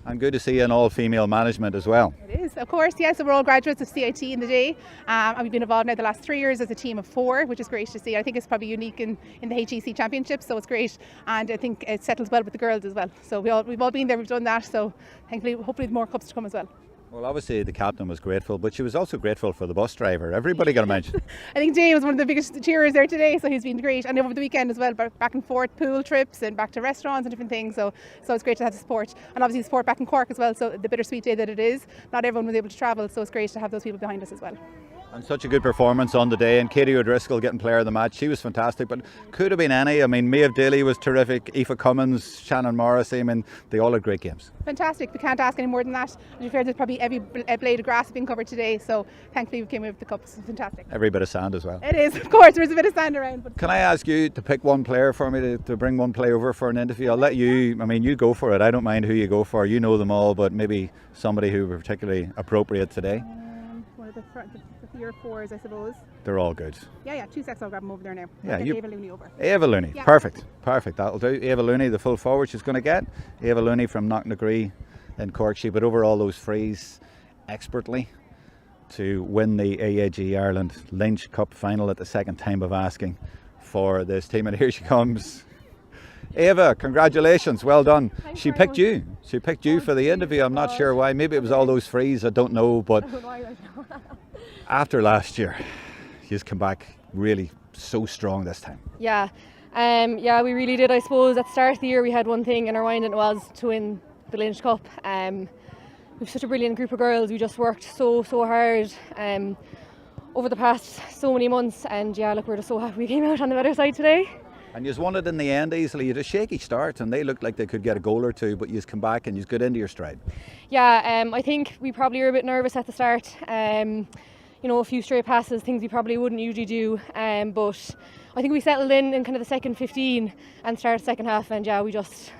And good to see an all-female management as well. It is, of course, yeah. So we're all graduates of CIT in the day. And we've been involved now the last 3 years as a team of 4, which is great to see. I think it's probably unique in the HEC Championship, so it's great. And I think it settles well with the girls as well. So we've all been there, we've done that. So thankfully, hopefully more cups to come as well. Well, obviously the captain was grateful, but she was also grateful for the bus driver. Everybody got a mention. I think Jay was one of the biggest cheerers there today, so he's been great. And over the weekend as well, back and forth pool trips and back to restaurants and different things. So it's great to have the support. And obviously the support back in Cork as well, so the bittersweet day that it is, not everyone was able to travel, so it's great to have those people behind us as well. And such a good performance on the day, and Katie O'Driscoll getting player of the match. She was fantastic, but could have been any. I mean, Maeve Daly was terrific, Aoife Cummins, Shannon Morrissey. I mean, they all had great games. Fantastic. We can't ask any more than that. To be fair, there's probably every blade of grass being covered today, so thankfully we came away with the cup. It's fantastic. Every bit of sand as well. It is, of course. There is a bit of sand around. But Can I ask you to pick one player for me to bring one player over for an interview? I'll let you, I mean, you go for it. I don't mind who you go for. You know them all, but maybe somebody who were particularly appropriate today. One of the year 4s, I suppose. They're all good. Yeah, 2 seconds, I'll grab them over there now. Yeah, I'll get Ava Looney over. Ava Looney, Yeah. Perfect, that'll do. Ava Looney, the full forward she's going to get. Ava Looney from Knocknagree in Cork. She put over all those frees expertly to win the AIG Ireland Lynch Cup final at the second time of asking for this team. And here she comes. Ava, congratulations, well done. She picked you for the interview. I'm not sure why. Maybe it was all those frees, I don't know. But after last year, you've come back really so strong this time. Yeah, we really did. I suppose at the start of the year we had one thing in our mind, and it was to win the Lynch Cup. We've such a brilliant group of girls. We just worked so hard over the past so many months, and yeah, look, we're just so happy we came out on the better side today. And you won it in the end easily. You had a shaky start and they looked like they could get a goal or two, but you come back and you got into your stride. Yeah, I think we probably were a bit nervous at the start. A few straight passes, things we probably wouldn't usually do. But I think we settled in kind of the second 15 and started the second half, and yeah, we just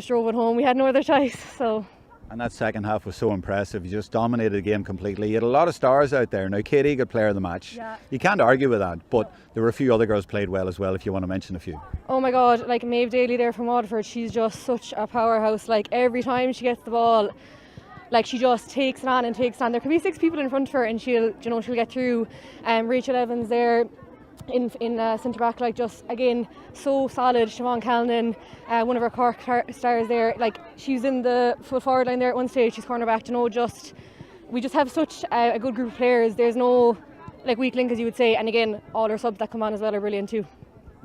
drove it home. We had no other choice. So. And that second half was so impressive. You just dominated the game completely. You had a lot of stars out there. Now, Katie got player of the match. Yeah. You can't argue with that, but there were a few other girls played well as well, if you want to mention a few. Oh my God, like Maeve Daly there from Waterford, she's just such a powerhouse. Like every time she gets the ball, like she just takes it on and takes it on. There could be 6 people in front of her and she'll get through. Rachel Evans there in centre back, like just again so solid. Siobhan Callan, one of our Cork stars there, like she's in the full forward line there at one stage. She's cornerback. We just have such a good group of players. There's no weak link, as you would say, and again all our subs that come on as well are brilliant too.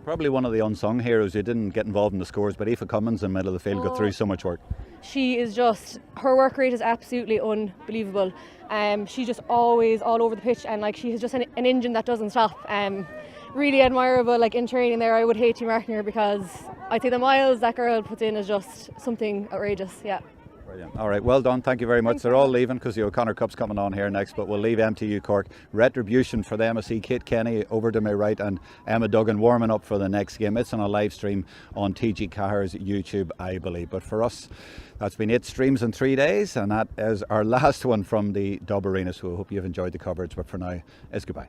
Probably one of the unsung heroes who didn't get involved in the scores, but Aoife Cummins in the middle of the field got through so much work. She is her work rate is absolutely unbelievable. She's just always all over the pitch, and she has just an engine that doesn't stop. Really admirable. In training there, I would hate to be marking her because I'd say the miles that girl puts in is just something outrageous. Yeah. Brilliant. All right, well done. Thank you very much. They're all leaving because the O'Connor Cup's coming on here next, but we'll leave MTU Cork. Retribution for them. I see Kate Kenny over to my right and Emma Duggan warming up for the next game. It's on a live stream on TG Caher's YouTube, I believe. But for us, that's been 8 streams in 3 days, and that is our last one from the Dub Arena. So I hope you've enjoyed the coverage, but for now, it's goodbye.